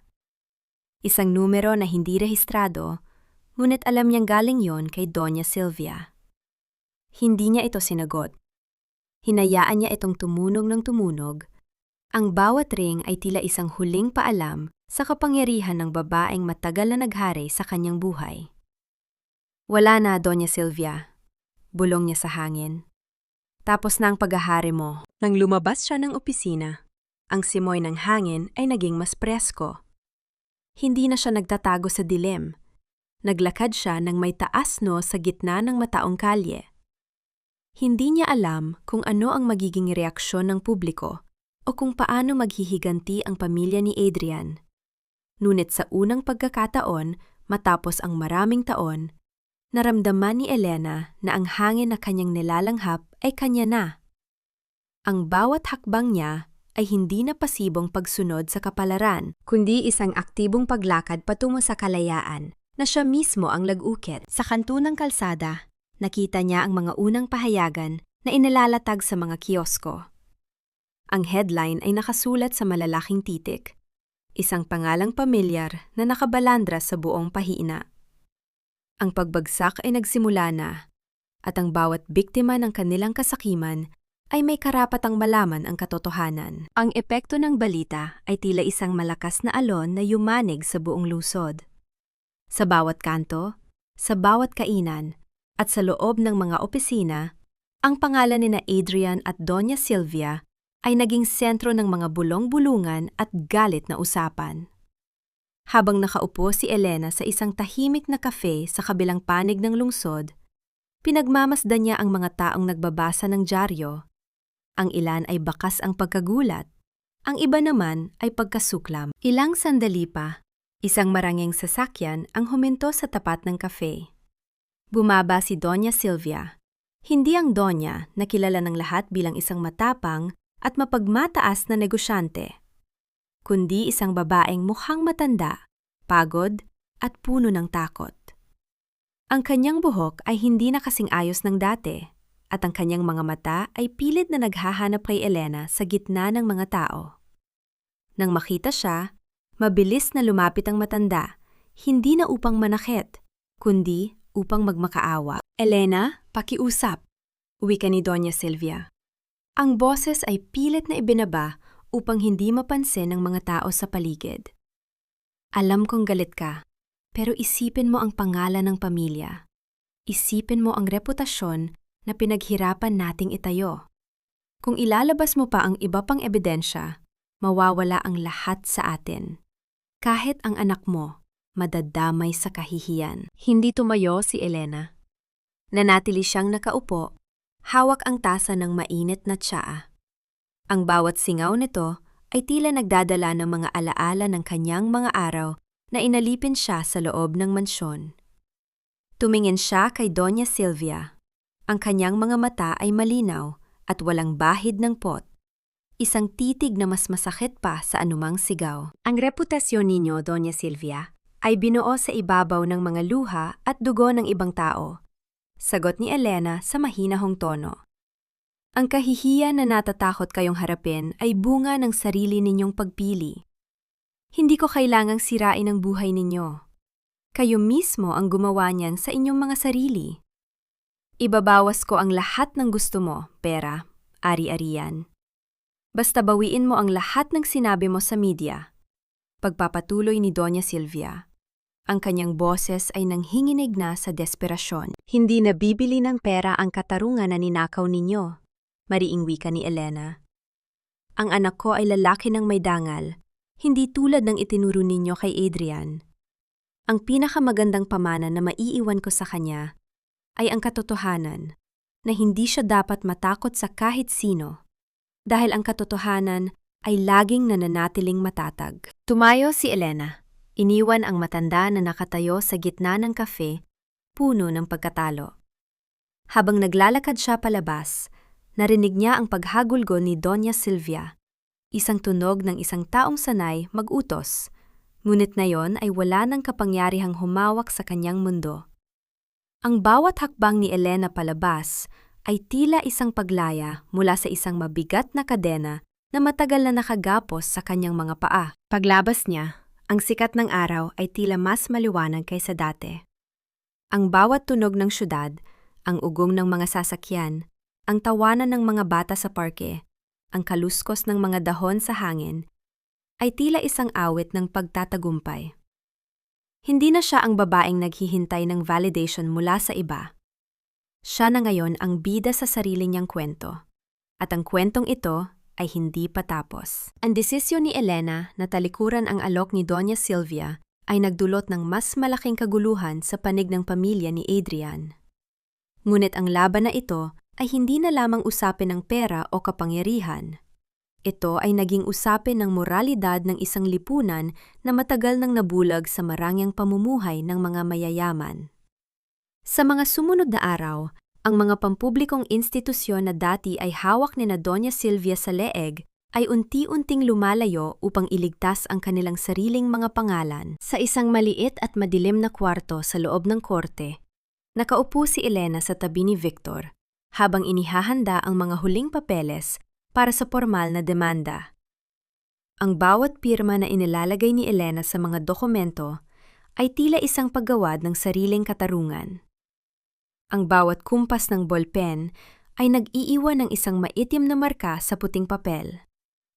Isang numero na hindi rehistrado, ngunit alam niyang galing yon kay Doña Silvia. Hindi niya ito sinagot. Hinayaan niya itong tumunog ng tumunog. Ang bawat ring ay tila isang huling paalam sa kapangyarihan ng babaeng matagal na naghari sa kanyang buhay. Wala na, Doña Silvia. Bulong niya sa hangin. Tapos na ang paghahari mo. Nang lumabas siya ng opisina, ang simoy ng hangin ay naging mas presko. Hindi na siya nagtatago sa dilim. Naglakad siya ng may taas no sa gitna ng mataong kalye. Hindi niya alam kung ano ang magiging reaksyon ng publiko o kung paano maghihiganti ang pamilya ni Adrian. Ngunit sa unang pagkakataon, matapos ang maraming taon, naramdaman ni Elena na ang hangin na kanyang nilalanghap ay kanya na. Ang bawat hakbang niya ay hindi na pasibong pagsunod sa kapalaran, kundi isang aktibong paglakad patungo sa kalayaan na siya mismo ang lag-ukit. Sa kanto ng kalsada, nakita niya ang mga unang pahayagan na inilalatag sa mga kiosko. Ang headline ay nakasulat sa malalaking titik, isang pangalang pamilyar na nakabalandra sa buong pahina. Ang pagbagsak ay nagsimula na, at ang bawat biktima ng kanilang kasakiman ay may karapatang malaman ang katotohanan. Ang epekto ng balita ay tila isang malakas na alon na yumanig sa buong lungsod. Sa bawat kanto, sa bawat kainan, at sa loob ng mga opisina, ang pangalan ni Adrian at Doña Silvia ay naging sentro ng mga bulong-bulungan at galit na usapan. Habang nakaupo si Elena sa isang tahimik na kafe sa kabilang panig ng lungsod, pinagmamasdan niya ang mga taong nagbabasa ng dyaryo. Ang ilan ay bakas ang pagkagulat, ang iba naman ay pagkasuklam. Ilang sandali pa, Isang maranging sasakyan ang huminto sa tapat ng cafe. Bumaba si Doña Silvia. Hindi ang Doña na kilala ng lahat bilang isang matapang at mapagmataas na negosyante, kundi isang babaeng mukhang matanda, pagod at puno ng takot. Ang kanyang buhok ay hindi na kasing ayos ng dati at ang kanyang mga mata ay pilit na naghahanap kay Elena sa gitna ng mga tao. Nang makita siya, mabilis na lumapit ang matanda, hindi na upang manakit, kundi upang magmakaawa. "Elena, pakiusap," wika ni Doña Silvia. Ang boses ay pilit na ibinaba upang hindi mapansin ng mga tao sa paligid. "Alam kong galit ka, pero isipin mo ang pangalan ng pamilya. Isipin mo ang reputasyon na pinaghirapan nating itayo. Kung ilalabas mo pa ang iba pang ebidensya, mawawala ang lahat sa atin. Kahit ang anak mo, madadamay sa kahihiyan." Hindi tumayo si Elena. Nanatili siyang nakaupo, hawak ang tasa ng mainit na tsaa. Ang bawat singaw nito ay tila nagdadala ng mga alaala ng kanyang mga araw na inalipin siya sa loob ng mansyon. Tumingin siya kay Doña Silvia. Ang kanyang mga mata ay malinaw at walang bahid ng pot. Isang titig na mas masakit pa sa anumang sigaw. "Ang reputasyon ninyo, Doña Silvia, ay binuo sa ibabaw ng mga luha at dugo ng ibang tao," sagot ni Elena sa mahinahong tono. "Ang kahihiyan na natatakot kayong harapin ay bunga ng sarili ninyong pagpili. Hindi ko kailangang sirain ang buhay ninyo. Kayo mismo ang gumawa niyan sa inyong mga sarili. Ibabawas ko ang lahat ng gusto mo, pera, ari-arian. Basta bawiin mo ang lahat ng sinabi mo sa media." Pagpapatuloy ni Doña Silvia. Ang kanyang boses ay nanghinginig na sa desperasyon. "Hindi nabibili ng pera ang katarungan na ninakaw ninyo," mariing wika ni Elena. "Ang anak ko ay lalaki ng may dangal, hindi tulad ng itinuro ninyo kay Adrian. Ang pinakamagandang pamana na maiiwan ko sa kanya ay ang katotohanan na hindi siya dapat matakot sa kahit sino, dahil ang katotohanan ay laging nananatiling matatag." Tumayo si Elena. Iniwan ang matanda na nakatayo sa gitna ng kafe, puno ng pagkatalo. Habang naglalakad siya palabas, narinig niya ang paghagulgol ni Doña Silvia, isang tunog ng isang taong sanay mag-utos, ngunit ngayon ay wala ng kapangyarihang humawak sa kanyang mundo. Ang bawat hakbang ni Elena palabas ay tila isang paglaya mula sa isang mabigat na kadena na matagal na nakagapos sa kanyang mga paa. Paglabas niya, ang sikat ng araw ay tila mas maliwanag kaysa dati. Ang bawat tunog ng syudad, ang ugong ng mga sasakyan, ang tawanan ng mga bata sa parke, ang kaluskos ng mga dahon sa hangin, ay tila isang awit ng pagtatagumpay. Hindi na siya ang babaeng naghihintay ng validation mula sa iba. Siya na ngayon ang bida sa sarili niyang kwento. At ang kwentong ito ay hindi patapos. Ang desisyon ni Elena na talikuran ang alok ni Doña Silvia ay nagdulot ng mas malaking kaguluhan sa panig ng pamilya ni Adrian. Ngunit ang laban na ito ay hindi na lamang usapin ng pera o kapangyarihan. Ito ay naging usapin ng moralidad ng isang lipunan na matagal nang nabulag sa marangyang pamumuhay ng mga mayayaman. Sa mga sumunod na araw, ang mga pampublikong institusyon na dati ay hawak ni na Doña Silvia sa leeg ay unti-unting lumalayo upang iligtas ang kanilang sariling mga pangalan. Sa isang maliit at madilim na kwarto sa loob ng korte, nakaupo si Elena sa tabi ni Victor habang inihahanda ang mga huling papeles para sa formal na demanda. Ang bawat pirma na inilalagay ni Elena sa mga dokumento ay tila isang paggawad ng sariling katarungan. Ang bawat kumpas ng ballpen ay nag-iiwan ng isang maitim na marka sa puting papel,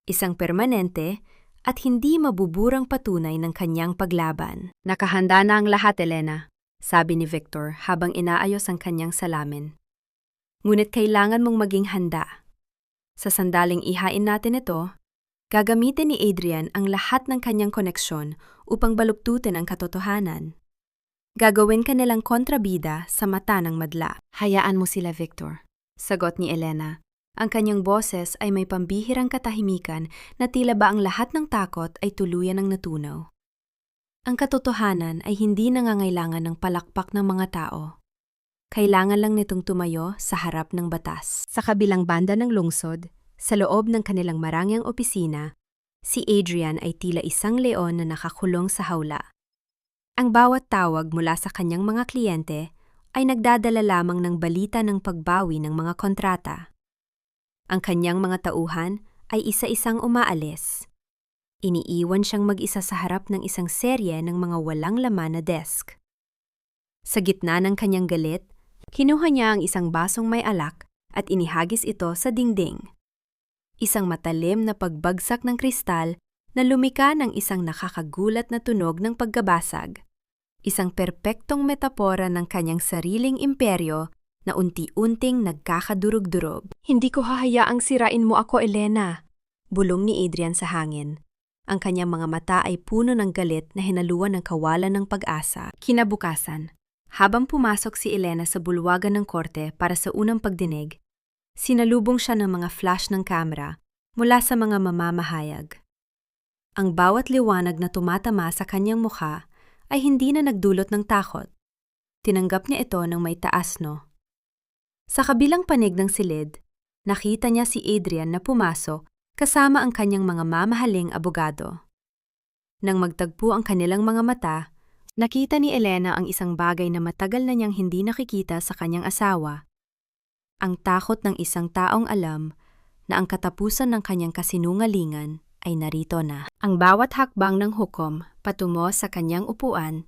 isang permanente at hindi mabuburang patunay ng kanyang paglaban. "Nakahanda na ang lahat, Elena," sabi ni Victor habang inaayos ang kanyang salamin. "Ngunit kailangan mong maging handa. Sa sandaling ihain natin ito, gagamitin ni Adrian ang lahat ng kanyang koneksyon upang baluktutin ang katotohanan. Gagawin ka nilang kontrabida sa mata ng madla." "Hayaan mo sila, Victor," sagot ni Elena. Ang kanyang boses ay may pambihirang katahimikan na tila ba ang lahat ng takot ay tuluyan ng natunaw. Ang katotohanan ay hindi nangangailangan ng palakpak ng mga tao. Kailangan lang nitong tumayo sa harap ng batas. Sa kabilang banda ng lungsod, sa loob ng kanilang marangyang opisina, si Adrian ay tila isang leon na nakakulong sa hawla. Ang bawat tawag mula sa kanyang mga kliyente ay nagdadala lamang ng balita ng pagbawi ng mga kontrata. Ang kanyang mga tauhan ay isa-isang umaalis. Iniiwan siyang mag-isa sa harap ng isang serye ng mga walang laman na desk. Sa gitna ng kanyang galit, kinuha niya ang isang basong may alak at inihagis ito sa dingding. Isang matalim na pagbagsak ng kristal na lumika ng isang nakakagulat na tunog ng pagkabasag. Isang perpektong metapora ng kanyang sariling imperyo na unti-unting nagkakadurog-durog. "Hindi ko hahayaang sirain mo ako, Elena," bulong ni Adrian sa hangin. Ang kanyang mga mata ay puno ng galit na hinaluan ng kawalan ng pag-asa. Kinabukasan, habang pumasok si Elena sa bulwagan ng korte para sa unang pagdinig, sinalubong siya ng mga flash ng kamera mula sa mga mamamahayag. Ang bawat liwanag na tumatama sa kanyang mukha ay hindi na nagdulot ng takot. Tinanggap niya ito ng may taasno. Sa kabilang panig ng silid, nakita niya si Adrian na pumasok kasama ang kanyang mga mamahaling abogado. Nang magtagpo ang kanilang mga mata, nakita ni Elena ang isang bagay na matagal na niyang hindi nakikita sa kanyang asawa. Ang takot ng isang taong alam na ang katapusan ng kanyang kasinungalingan ay narito na. Ang bawat hakbang ng hukom patungo sa kanyang upuan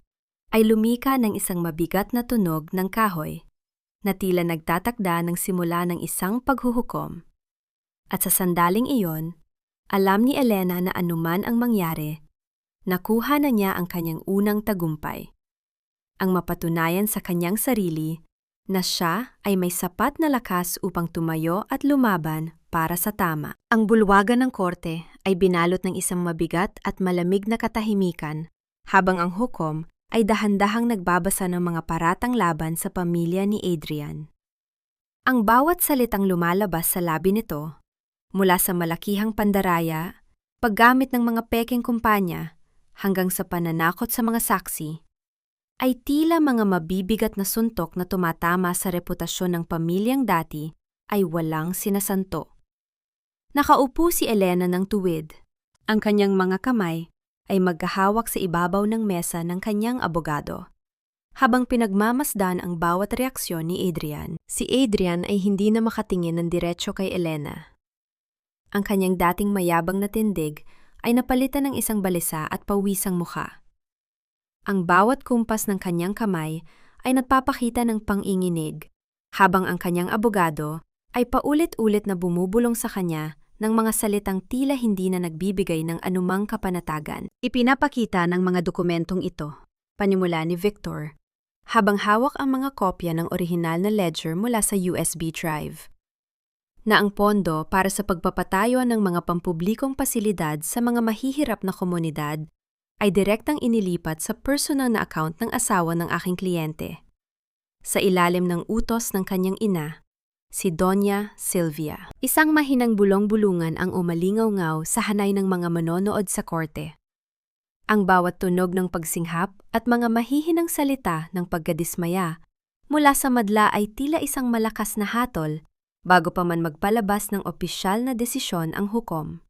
ay lumika ng isang mabigat na tunog ng kahoy na tila nagtatakda ng simula ng isang paghuhukom. At sa sandaling iyon, alam ni Elena na anuman ang mangyari, nakuha na niya ang kanyang unang tagumpay. Ang mapatunayan sa kanyang sarili na siya ay may sapat na lakas upang tumayo at lumaban para sa tama. Ang bulwagan ng korte ay binalot ng isang mabigat at malamig na katahimikan, habang ang hukom ay dahan-dahang nagbabasa ng mga paratang laban sa pamilya ni Adrian. Ang bawat salitang lumalabas sa labi nito, mula sa malakihang pandaraya, paggamit ng mga peking kumpanya, hanggang sa pananakot sa mga saksi, ay tila mga mabibigat na suntok na tumatama sa reputasyon ng pamilyang dati ay walang sinasanto. Nakaupo si Elena ng tuwid. Ang kanyang mga kamay ay magkahawak sa ibabaw ng mesa ng kanyang abogado. Habang pinagmamasdan ang bawat reaksyon ni Adrian, si Adrian ay hindi na makatingin ng diretso kay Elena. Ang kanyang dating mayabang na tindig ay napalitan ng isang balisa at pawisang mukha. Ang bawat kumpas ng kanyang kamay ay nagpapakita ng panginginig, habang ang kanyang abogado ay paulit-ulit na bumubulong sa kanya ng mga salitang tila hindi na nagbibigay ng anumang kapanatagan. Ipinapakita ng mga dokumentong ito, panimula ni Victor, habang hawak ang mga kopya ng orihinal na ledger mula sa USB drive, na ang pondo para sa pagpapatayo ng mga pampublikong pasilidad sa mga mahihirap na komunidad ay direktang inilipat sa personal na account ng asawa ng aking kliyente, sa ilalim ng utos ng kanyang ina, si Doña Silvia. Isang mahinang bulong-bulungan ang umalingaw-ngaw sa hanay ng mga manonood sa korte. Ang bawat tunog ng pagsinghap at mga mahihinang salita ng pagkadismaya mula sa madla ay tila isang malakas na hatol bago pa man magpalabas ng opisyal na desisyon ang hukom.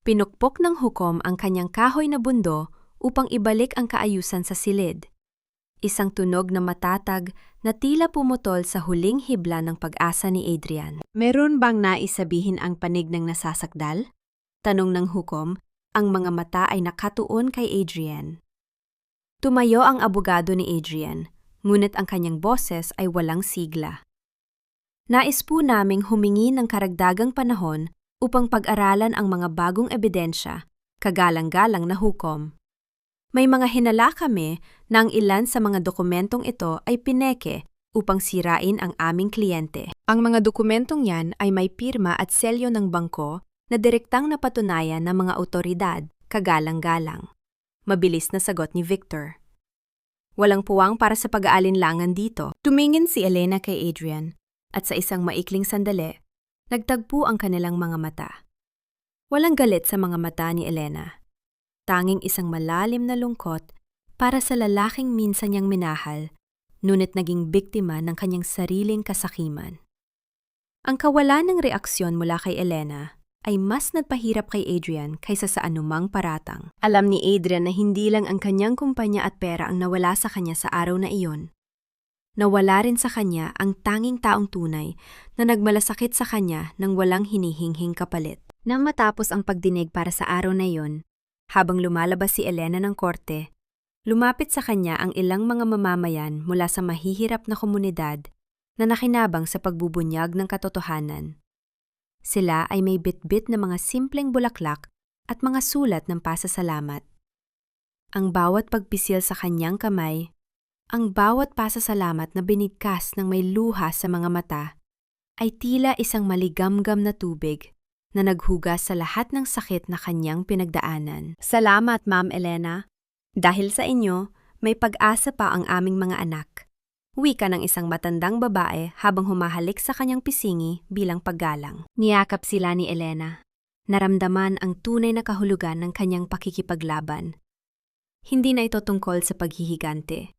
Pinukpok ng hukom ang kanyang kahoy na bundo upang ibalik ang kaayusan sa silid. Isang tunog na matatag na tila pumutol sa huling hibla ng pag-asa ni Adrian. "Meron bang naisabihin ang panig ng nasasakdal?" tanong ng hukom, ang mga mata ay nakatuon kay Adrian. Tumayo ang abogado ni Adrian, ngunit ang kanyang boses ay walang sigla. "Nais po naming humingi ng karagdagang panahon upang pag-aralan ang mga bagong ebidensya, kagalang-galang na hukom. May mga hinala kami na ang ilan sa mga dokumentong ito ay pineke upang sirain ang aming kliyente. Ang mga dokumentong yan ay may pirma at selyo ng bangko na direktang napatunayan ng mga otoridad, kagalang-galang." Mabilis na sagot ni Victor. Walang puwang para sa pag-aalinlangan dito. Tumingin si Elena kay Adrian, at sa isang maikling sandali, nagtagpo ang kanilang mga mata. Walang galit sa mga mata ni Elena. tanging isang malalim na lungkot para sa lalaking minsan niyang minahal, ngunit naging biktima ng kanyang sariling kasakiman. Ang kawalan ng reaksyon mula kay Elena ay mas nagpahirap kay Adrian kaysa sa anumang paratang. Alam ni Adrian na hindi lang ang kanyang kumpanya at pera ang nawala sa kanya sa araw na iyon. Nawala rin sa kanya ang tanging taong tunay na nagmalasakit sa kanya nang walang hinihinghing kapalit. Nang matapos ang pagdinig para sa araw na iyon, habang lumalabas si Elena ng korte, lumapit sa kanya ang ilang mga mamamayan mula sa mahihirap na komunidad na nakinabang sa pagbubunyag ng katotohanan. Sila ay may bitbit na mga simpleng bulaklak at mga sulat ng pasasalamat. Ang bawat pagpisil sa kanyang kamay, ang bawat pasasalamat na binigkas ng may luha sa mga mata, ay tila isang maligamgam na tubig na naghugas sa lahat ng sakit na kanyang pinagdaanan. Salamat, Ma'am Elena. Dahil sa inyo, may pag-asa pa ang aming mga anak. Wika ng isang matandang babae habang humahalik sa kanyang pisingi bilang paggalang. Niyakap sila ni Elena. Naramdaman ang tunay na kahulugan ng kanyang pakikipaglaban. Hindi na ito tungkol sa paghihigante.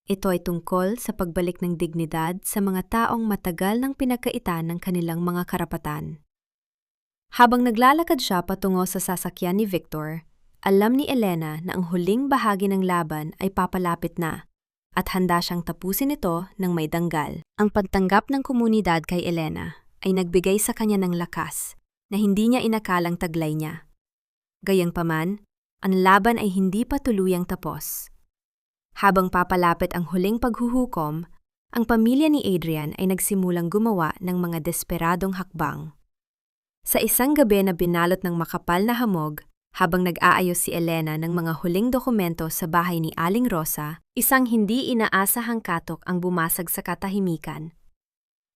Ito ay tungkol sa pagbalik ng dignidad sa mga taong matagal nang pinagkaitan ng kanilang mga karapatan. Habang naglalakad siya patungo sa sasakyan ni Victor, alam ni Elena na ang huling bahagi ng laban ay papalapit na at handa siyang tapusin ito ng may danggal. Ang pagtanggap ng komunidad kay Elena ay nagbigay sa kanya ng lakas na hindi niya inakalang taglay niya. Gayunpaman, ang laban ay hindi pa tuluyang tapos. Habang papalapit ang huling paghuhukom, ang pamilya ni Adrian ay nagsimulang gumawa ng mga desperadong hakbang. Sa isang gabi na binalot ng makapal na hamog, habang nag-aayos si Elena ng mga huling dokumento sa bahay ni Aling Rosa, isang hindi inaasahang katok ang bumasag sa katahimikan.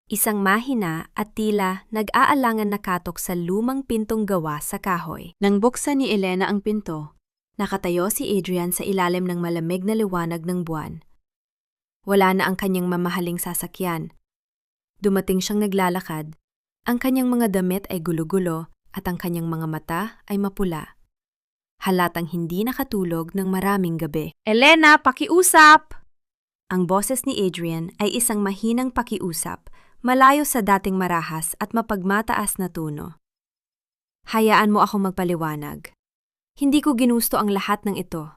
Isang mahina at tila nag-aalangan na katok sa lumang pintong gawa sa kahoy. Nang buksan ni Elena ang pinto, nakatayo si Adrian sa ilalim ng malamig na liwanag ng buwan. Wala na ang kanyang mamahaling sasakyan. Dumating siyang naglalakad. Ang kanyang mga damit ay gulo-gulo at ang kanyang mga mata ay mapula. Halatang hindi nakatulog ng maraming gabi. Elena, pakiusap! Ang boses ni Adrian ay isang mahinang pakiusap, malayo sa dating marahas at mapagmataas na tono. Hayaan mo akong magpaliwanag. Hindi ko ginusto ang lahat ng ito.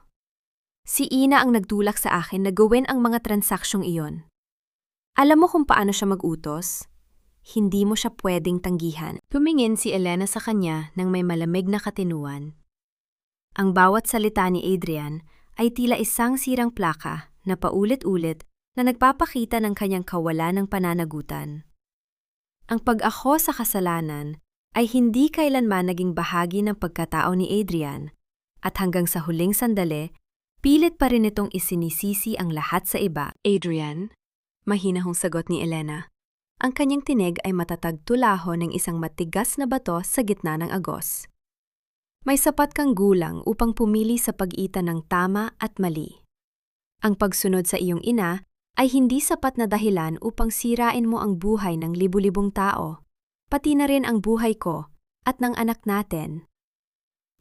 Si Ina ang nagtulak sa akin na gawin ang mga transaksyong iyon. Alam mo kung paano siya mag-utos? Hindi mo siya pwedeng tanggihan. Tumingin si Elena sa kanya nang may malamig na katinuan. Ang bawat salita ni Adrian ay tila isang sirang plaka na paulit-ulit na nagpapakita ng kanyang kawalan ng pananagutan. Ang pag-ako sa kasalanan ay hindi kailanman naging bahagi ng pagkatao ni Adrian at hanggang sa huling sandali, pilit pa rin itong isinisisi ang lahat sa iba. Adrian, mahinahong sagot ni Elena. Ang kanyang tinig ay matatag tulaho ng isang matigas na bato sa gitna ng agos. May sapat kang gulang upang pumili sa pagitan ng tama at mali. Ang pagsunod sa iyong ina ay hindi sapat na dahilan upang sirain mo ang buhay ng libu-libong tao, pati na rin ang buhay ko at ng anak natin.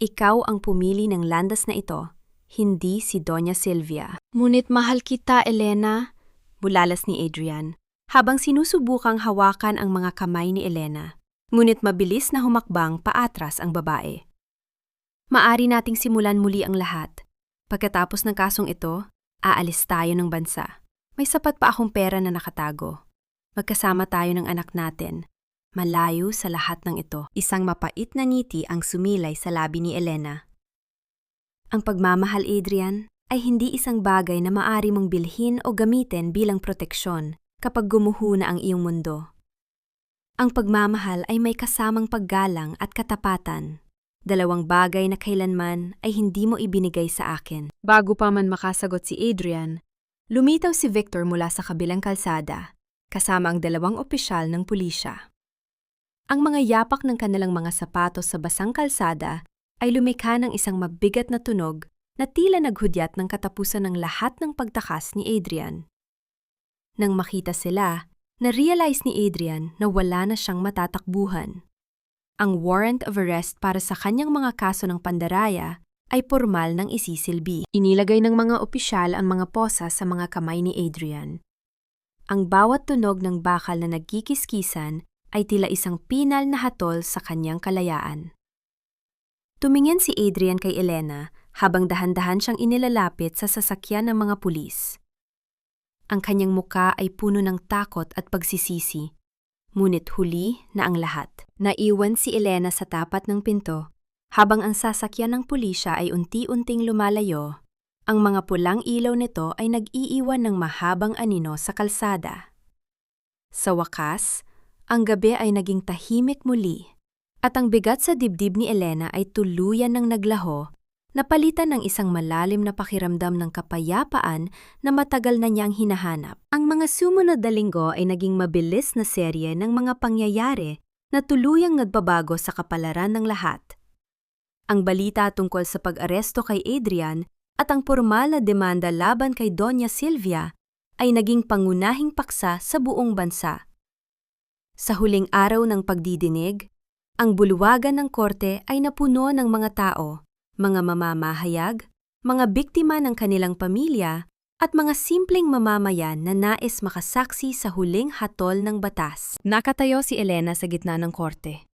Ikaw ang pumili ng landas na ito, hindi si Doña Silvia. Ngunit mahal kita, Elena, bulalas ni Adrian, habang sinusubukang hawakan ang mga kamay ni Elena. Ngunit mabilis na humakbang paatras ang babae. Maari nating simulan muli ang lahat. Pagkatapos ng kasong ito, aalis tayo ng bansa. May sapat pa akong pera na nakatago. Magkasama tayo ng anak natin. Malayo sa lahat ng ito. Isang mapait na ngiti ang sumilay sa labi ni Elena. Ang pagmamahal, Adrian, ay hindi isang bagay na maari mong bilhin o gamitin bilang proteksyon kapag gumuho na ang iyong mundo. Ang pagmamahal ay may kasamang paggalang at katapatan. Dalawang bagay na kailanman ay hindi mo ibinigay sa akin. Bago pa man makasagot si Adrian, lumitaw si Victor mula sa kabilang kalsada, kasama ang dalawang opisyal ng pulisya. Ang mga yapak ng kanilang mga sapatos sa basang kalsada ay lumikha ng isang mabigat na tunog na tila naghudyat ng katapusan ng lahat ng pagtakas ni Adrian. Nang makita sila, na-realize ni Adrian na wala na siyang matatakbuhan. Ang warrant of arrest para sa kanyang mga kaso ng pandaraya ay pormal ng isisilbi. Inilagay ng mga opisyal ang mga posa sa mga kamay ni Adrian. Ang bawat tunog ng bakal na nagkikiskisan ay tila isang pinal na hatol sa kanyang kalayaan. Tumingin si Adrian kay Elena habang dahan-dahan siyang inilalapit sa sasakyan ng mga pulis. Ang kanyang muka ay puno ng takot at pagsisisi, ngunit huli na ang lahat. Naiwan si Elena sa tapat ng pinto. Habang ang sasakyan ng pulisya ay unti-unting lumalayo, ang mga pulang ilaw nito ay nag-iiwan ng mahabang anino sa kalsada. Sa wakas, ang gabi ay naging tahimik muli, at ang bigat sa dibdib ni Elena ay tuluyan ng naglaho, napalitan ng isang malalim na pakiramdam ng kapayapaan na matagal na niyang hinahanap. Ang mga sumunod na linggo ay naging mabilis na serye ng mga pangyayari na tuluyang nagbabago sa kapalaran ng lahat. Ang balita tungkol sa pag-aresto kay Adrian at ang pormal na demanda laban kay Doña Silvia ay naging pangunahing paksa sa buong bansa. Sa huling araw ng pagdidinig, ang bulwagan ng korte ay napuno ng mga tao, mga mamamahayag, mga biktima ng kanilang pamilya at mga simpleng mamamayan na nais makasaksi sa huling hatol ng batas. Nakatayo si Elena sa gitna ng korte.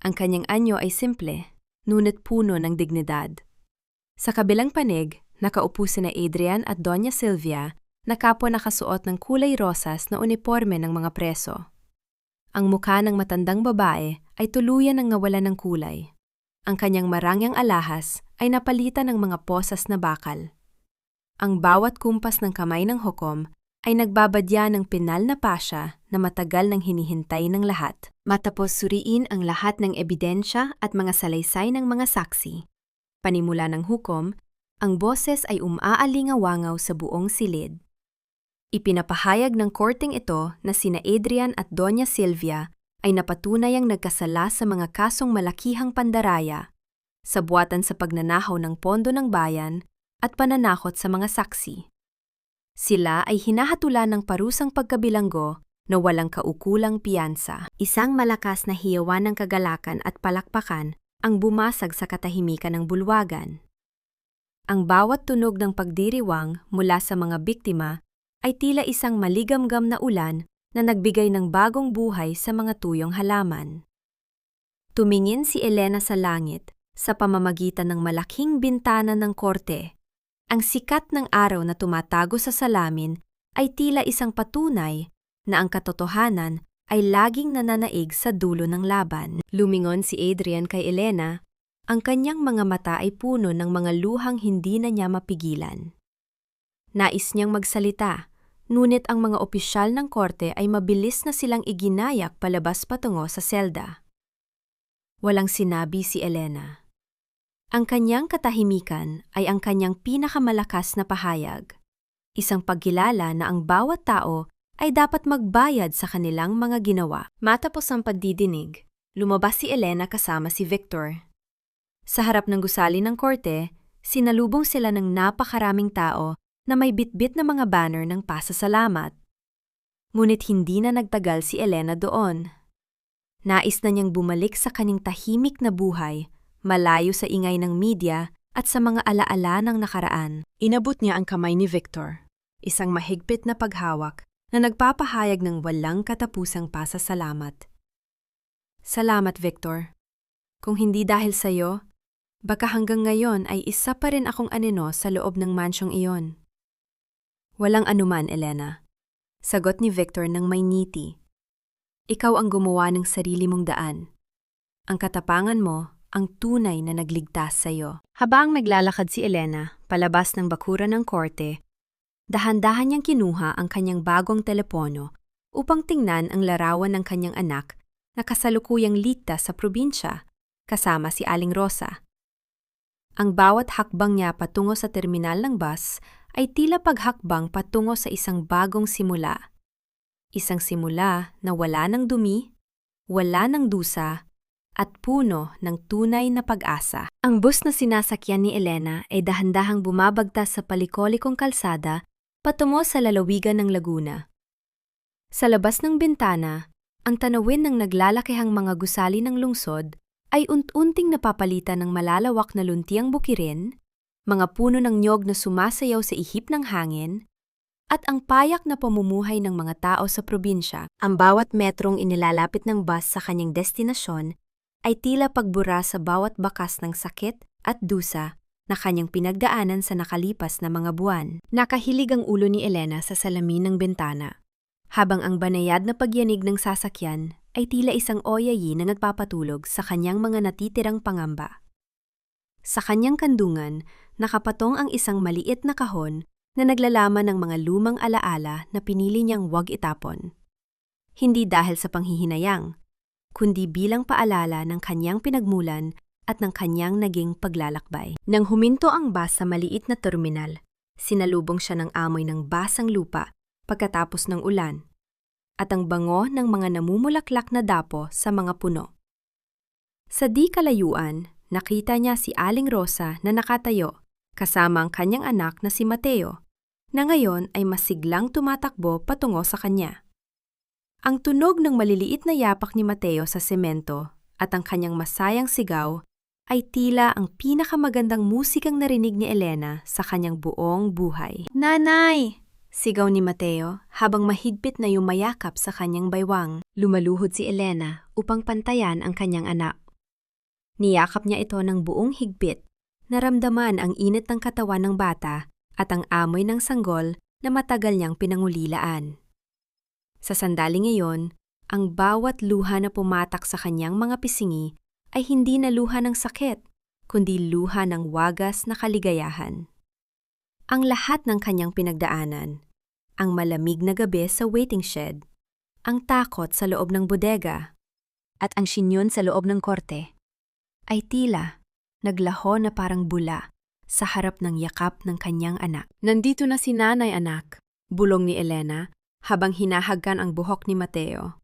Ang kanyang anyo ay simple, ngunit puno ng dignidad. Sa kabilang panig, nakaupo sina Adrian at Doña Silvia na kapwa nakasuot ng kulay rosas na uniforme ng mga preso. Ang mukha ng matandang babae ay tuluyan ng nawalan ng kulay. Ang kanyang marangyang alahas ay napalitan ng mga posas na bakal. Ang bawat kumpas ng kamay ng hukom ay nagbabadya ng pinal na pasya na matagal nang hinihintay ng lahat. Matapos suriin ang lahat ng ebidensya at mga salaysay ng mga saksi, panimula ng hukom, ang boses ay umaalingawangaw sa buong silid. Ipinapahayag ng korteng ito na sina Adrian at Doña Silvia ay napatunayang nagkasala sa mga kasong malakihang pandaraya, sabuatan sa pagnanahaw ng pondo ng bayan at pananakot sa mga saksi. Sila ay hinahatulan ng parusang pagkabilanggo na walang kaukulang piyansa. Isang malakas na hiyawan ng kagalakan at palakpakan ang bumasag sa katahimikan ng bulwagan. Ang bawat tunog ng pagdiriwang mula sa mga biktima ay tila isang maligamgam na ulan na nagbigay ng bagong buhay sa mga tuyong halaman. Tumingin si Elena sa langit sa pamamagitan ng malaking bintana ng korte. Ang sikat ng araw na tumatago sa salamin ay tila isang patunay na ang katotohanan ay laging nananaig sa dulo ng laban. Lumingon si Adrian kay Elena, ang kanyang mga mata ay puno ng mga luhang hindi na niya mapigilan. Nais niyang magsalita, ngunit ang mga opisyal ng korte ay mabilis na silang iginayak palabas patungo sa selda. Walang sinabi si Elena. Ang kanyang katahimikan ay ang kanyang pinakamalakas na pahayag, isang pagkilala na ang bawat tao ay dapat magbayad sa kanilang mga ginawa. Matapos ang pagdidinig, lumabas si Elena kasama si Victor. Sa harap ng gusali ng korte, sinalubong sila ng napakaraming tao na may bitbit na mga banner ng pasasalamat. Ngunit hindi na nagtagal si Elena doon. Nais na niyang bumalik sa kanyang tahimik na buhay, malayo sa ingay ng media at sa mga alaala ng nakaraan. Inabot niya ang kamay ni Victor, isang mahigpit na paghawak na nagpapahayag ng walang katapusang pasasalamat. Salamat, Victor. Kung hindi dahil sa'yo, baka hanggang ngayon ay isa pa rin akong anino sa loob ng mansyong iyon. Walang anuman, Elena. Sagot ni Victor ng may ngiti. Ikaw ang gumawa ng sarili mong daan. Ang katapangan mo ang tunay na nagligtas sa'yo. Habang naglalakad si Elena palabas ng bakuran ng korte, dahan-dahan niyang kinuha ang kanyang bagong telepono upang tingnan ang larawan ng kanyang anak na kasalukuyang ligtas sa probinsya, kasama si Aling Rosa. Ang bawat hakbang niya patungo sa terminal ng bus ay tila paghakbang patungo sa isang bagong simula. Isang simula na wala ng dumi, wala ng dusa, at puno ng tunay na pag-asa. Ang bus na sinasakyan ni Elena ay dahan-dahang bumabagtas sa palikolikong kalsada patungo sa lalawigan ng Laguna. Sa labas ng bintana, ang tanawin ng naglalakihang mga gusali ng lungsod ay unti-unting napapalitan ng malalawak na luntiang bukirin, mga puno ng nyog na sumasayaw sa ihip ng hangin, at ang payak na pamumuhay ng mga tao sa probinsya. Ang bawat metrong inilalapit ng bus sa kanyang destinasyon ay tila pagbura sa bawat bakas ng sakit at dusa na kanyang pinagdaanan sa nakalipas na mga buwan. Nakahilig ang ulo ni Elena sa salamin ng bintana, habang ang banayad na pagyanig ng sasakyan ay tila isang oyayi na nagpapatulog sa kanyang mga natitirang pangamba. Sa kanyang kandungan, nakapatong ang isang maliit na kahon na naglalaman ng mga lumang alaala na pinili niyang huwag itapon. Hindi dahil sa panghihinayang, kundi bilang paalala ng kanyang pinagmulan at ng kanyang naging paglalakbay. Nang huminto ang bus sa maliit na terminal, sinalubong siya ng amoy ng basang lupa pagkatapos ng ulan, at ang bango ng mga namumulaklak na dapo sa mga puno. Sa di kalayuan, nakita niya si Aling Rosa na nakatayo, kasama ang kanyang anak na si Mateo, na ngayon ay masiglang tumatakbo patungo sa kanya. Ang tunog ng maliliit na yapak ni Mateo sa semento at ang kanyang masayang sigaw ay tila ang pinakamagandang musikang narinig ni Elena sa kanyang buong buhay. "Nanay!" sigaw ni Mateo habang mahigpit na yumayakap sa kanyang baywang. Lumaluhod si Elena upang pantayan ang kanyang anak. Niyakap niya ito ng buong higpit, naramdaman ang init ng katawan ng bata at ang amoy ng sanggol na matagal niyang pinangulilaan. Sa sandaling iyon, ang bawat luha na pumatak sa kanyang mga pisingi ay hindi na luha ng sakit, kundi luha ng wagas na kaligayahan. Ang lahat ng kanyang pinagdaanan, ang malamig na gabi sa waiting shed, ang takot sa loob ng bodega, at ang sinyon sa loob ng korte, ay tila naglaho na parang bula sa harap ng yakap ng kanyang anak. "Nandito na si nanay, anak," bulong ni Elena habang hinahagkan ang buhok ni Mateo.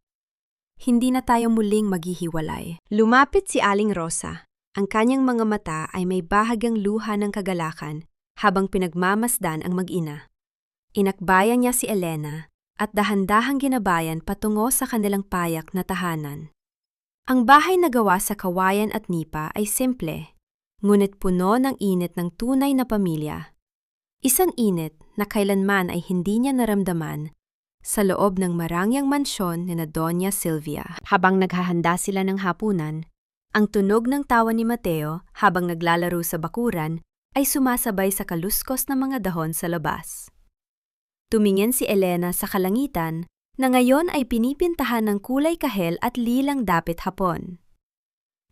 "Hindi na tayo muling maghihiwalay." Lumapit si Aling Rosa. Ang kanyang mga mata ay may bahagyang luha ng kagalakan habang pinagmamasdan ang mag-ina. Inakbayan niya si Elena at dahan-dahang ginabayan patungo sa kanilang payak na tahanan. Ang bahay na gawa sa kawayan at nipa ay simple, ngunit puno ng init ng tunay na pamilya. Isang init na kailanman ay hindi niya naramdaman sa loob ng marangyang mansyon ni na Doña Silvia. Habang naghahanda sila ng hapunan, ang tunog ng tawa ni Mateo habang naglalaro sa bakuran ay sumasabay sa kaluskos ng mga dahon sa labas. Tumingin si Elena sa kalangitan na ngayon ay pinipintahan ng kulay kahel at lilang dapit hapon.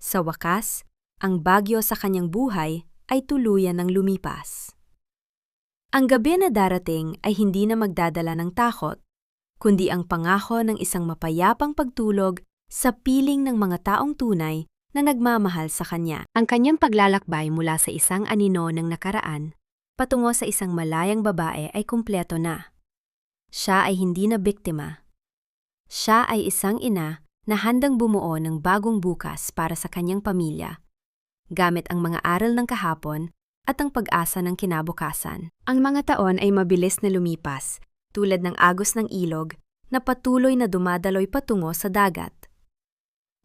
Sa wakas, ang bagyo sa kanyang buhay ay tuluyan ng lumipas. Ang gabi na darating ay hindi na magdadala ng takot, kundi ang pangako ng isang mapayapang pagtulog sa piling ng mga taong tunay na nagmamahal sa kanya. Ang kanyang paglalakbay mula sa isang anino ng nakaraan patungo sa isang malayang babae ay kumpleto na. Siya ay hindi na biktima. Siya ay isang ina na handang bumuo ng bagong bukas para sa kanyang pamilya, gamit ang mga aral ng kahapon at ang pag-asa ng kinabukasan. Ang mga taon ay mabilis na lumipas, tulad ng agos ng ilog na patuloy na dumadaloy patungo sa dagat.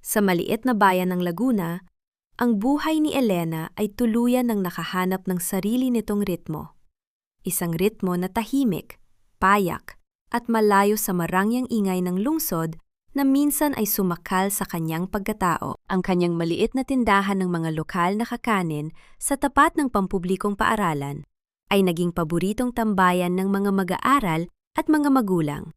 Sa maliit na bayan ng Laguna, ang buhay ni Elena ay tuluyan ng nakahanap ng sarili nitong ritmo. Isang ritmo na tahimik, payak, at malayo sa marangyang ingay ng lungsod na minsan ay sumakal sa kanyang pagkatao. Ang kanyang maliit na tindahan ng mga lokal na kakanin sa tapat ng pampublikong paaralan ay naging paboritong tambayan ng mga mag-aaral at mga magulang,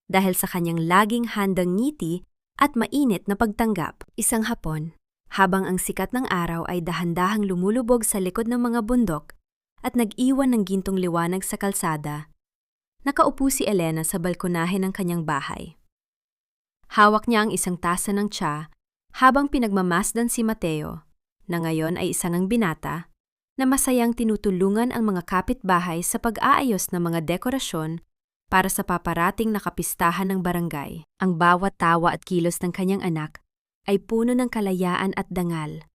dahil sa kanyang laging handang ngiti at mainit na pagtanggap. Isang hapon, habang ang sikat ng araw ay dahan-dahang lumulubog sa likod ng mga bundok at nag-iwan ng gintong liwanag sa kalsada, nakaupo si Elena sa balkonahe ng kanyang bahay. Hawak niya ang isang tasa ng tsa habang pinagmamasdan si Mateo, na ngayon ay isang ang binata, na masayang tinutulungan ang mga kapitbahay sa pag-aayos ng mga dekorasyon para sa paparating na kapistahan ng barangay. Ang bawat tawa at kilos ng kanyang anak ay puno ng kalayaan at dangal.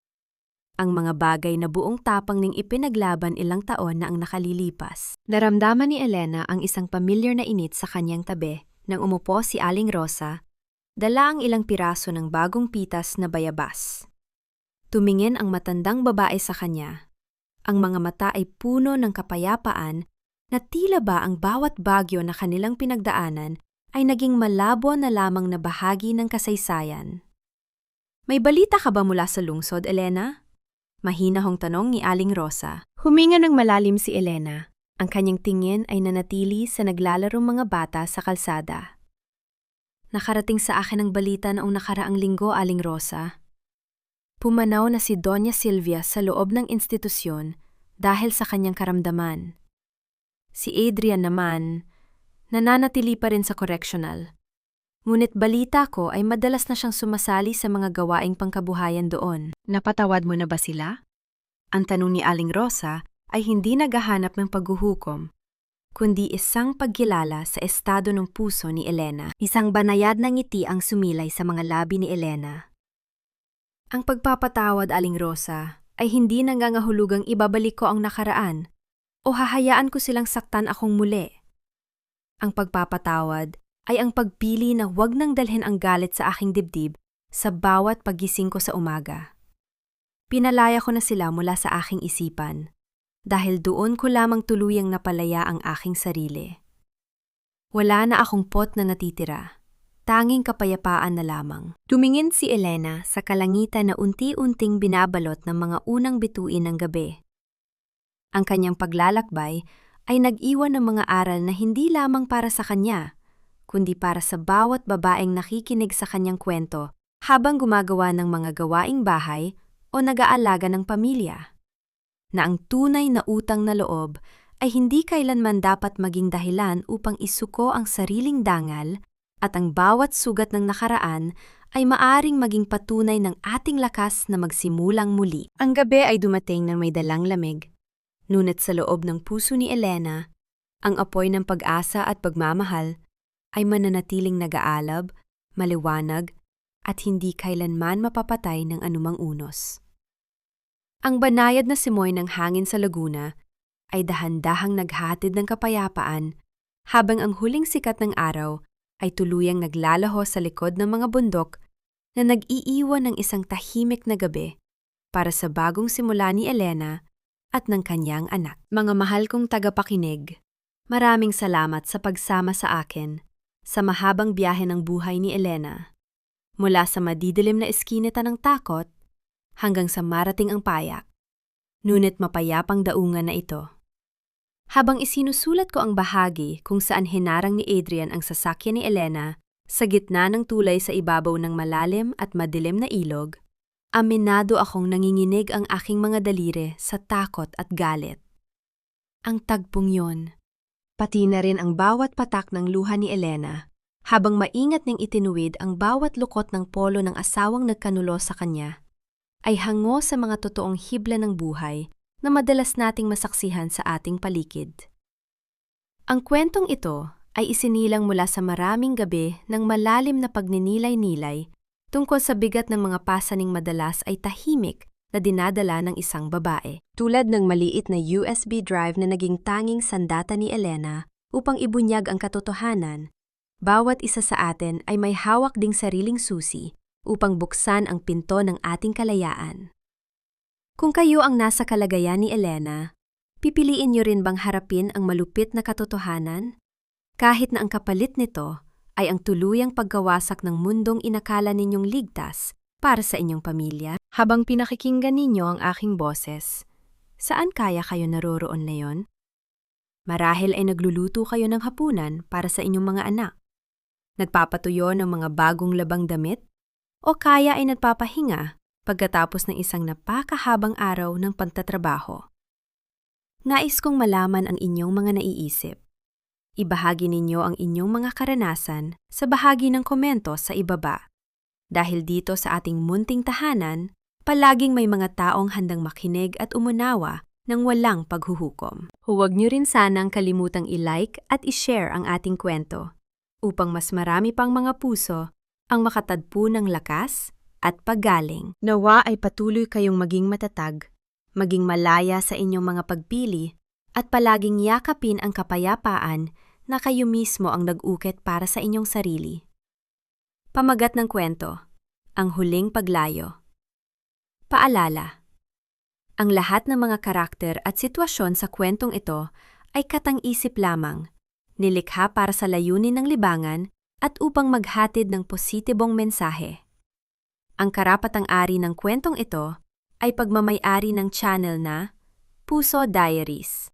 Ang mga bagay na buong tapang ning ipinaglaban ilang taon na ang nakalilipas. Naramdaman ni Elena ang isang pamilyar na init sa kanyang tabi nang umupo si Aling Rosa, dala ang ilang piraso ng bagong pitas na bayabas. Tumingin ang matandang babae sa kanya. Ang mga mata ay puno ng kapayapaan na tila ba ang bawat bagyo na kanilang pinagdaanan ay naging malabo na lamang na bahagi ng kasaysayan. May balita ka ba mula sa lungsod, Elena? Mahinahong tanong ni Aling Rosa. Huminga ng malalim si Elena. Ang kanyang tingin ay nanatili sa naglalarong mga bata sa kalsada. Nakarating sa akin ang balita noong nakaraang linggo, Aling Rosa. Pumanaw na si Doña Silvia sa loob ng institusyon dahil sa kanyang karamdaman. Si Adrian naman, nananatili pa rin sa correctional. Ngunit balita ko ay madalas na siyang sumasali sa mga gawaing pangkabuhayan doon. Napatawad mo na ba sila? Ang tanong ni Aling Rosa ay hindi naghahanap ng paghuhukom, kundi isang pagkilala sa estado ng puso ni Elena. Isang banayad na ngiti ang sumilay sa mga labi ni Elena. Ang pagpapatawad, Aling Rosa, ay hindi nangangahulugang ibabalik ko ang nakaraan o hahayaan ko silang saktan akong muli. Ang pagpapatawad ay ang pagpili na huwag nang dalhin ang galit sa aking dibdib sa bawat paggising ko sa umaga. Pinalaya ko na sila mula sa aking isipan dahil doon ko lamang tuluyang napalaya ang aking sarili. Wala na akong pot na natitira. Tanging kapayapaan na lamang. Tumingin si Elena sa kalangitan na unti-unting binabalot ng mga unang bituin ng gabi. Ang kanyang paglalakbay ay nag-iwan ng mga aral na hindi lamang para sa kanya, kundi para sa bawat babaeng nakikinig sa kanyang kwento habang gumagawa ng mga gawaing bahay o nag-aalaga ng pamilya. Na ang tunay na utang na loob ay hindi kailanman dapat maging dahilan upang isuko ang sariling dangal, at ang bawat sugat ng nakaraan ay maaring maging patunay ng ating lakas na magsimulang muli. Ang gabi ay dumating ng may dalang lamig. Ngunit sa loob ng puso ni Elena, ang apoy ng pag-asa at pagmamahal ay mananatiling nag-aalab, maliwanag, at hindi kailanman mapapatay ng anumang unos. Ang banayad na simoy ng hangin sa laguna ay dahan-dahang naghatid ng kapayapaan habang ang huling sikat ng araw ay tuluyang naglalaho sa likod ng mga bundok na nag-iiwan ng isang tahimik na gabi para sa bagong simula ni Elena at ng kanyang anak. Mga mahal kong tagapakinig, maraming salamat sa pagsama sa akin sa mahabang biyahe ng buhay ni Elena. Mula sa madidilim na eskinita ng takot hanggang sa marating ang payak, ngunit mapayapang daungan na ito. Habang isinusulat ko ang bahagi kung saan hinarang ni Adrian ang sasakyan ni Elena sa gitna ng tulay sa ibabaw ng malalim at madilim na ilog, aminado akong nanginginig ang aking mga daliri sa takot at galit. Ang tagpong yon, pati na rin ang bawat patak ng luha ni Elena, habang maingat niyang itinuwid ang bawat lukot ng polo ng asawang nagkanulo sa kanya, ay hango sa mga totoong hibla ng buhay na madalas nating masaksihan sa ating paligid. Ang kwentong ito ay isinilang mula sa maraming gabi ng malalim na pagninilay-nilay tungkol sa bigat ng mga pasaning madalas ay tahimik na dinadala ng isang babae. Tulad ng maliit na USB drive na naging tanging sandata ni Elena upang ibunyag ang katotohanan, bawat isa sa atin ay may hawak ding sariling susi upang buksan ang pinto ng ating kalayaan. Kung kayo ang nasa kalagayan ni Elena, pipiliin niyo rin bang harapin ang malupit na katotohanan? Kahit na ang kapalit nito ay ang tuluyang pagkawasak ng mundong inakala ninyong ligtas para sa inyong pamilya. Habang pinakikinggan ninyo ang aking boses, saan kaya kayo naroroon ngayon? Marahil ay nagluluto kayo ng hapunan para sa inyong mga anak. Nagpapatuyo ng mga bagong labang damit? O kaya ay nagpapahinga pagkatapos ng isang napakahabang araw ng pagtatrabaho? Nais kong malaman ang inyong mga naiisip. Ibahagi ninyo ang inyong mga karanasan sa bahagi ng komento sa ibaba. Dahil dito sa ating munting tahanan, palaging may mga taong handang makinig at umunawa ng walang paghuhukom. Huwag niyo rin sanang kalimutang i-like at i-share ang ating kwento upang mas marami pang mga puso ang makatagpo ng lakas at paggaling. Nawa ay patuloy kayong maging matatag, maging malaya sa inyong mga pagpili, at palaging yakapin ang kapayapaan na kayo mismo ang nag-ukit para sa inyong sarili. Pamagat ng kwento, ang huling paglayo. Paalala. Ang lahat ng mga karakter at sitwasyon sa kwentong ito ay katang-isip lamang, nilikha para sa layunin ng libangan at upang maghatid ng positibong mensahe. Ang karapatang-ari ng kwentong ito ay pagmamay-ari ng channel na Puso Diaries.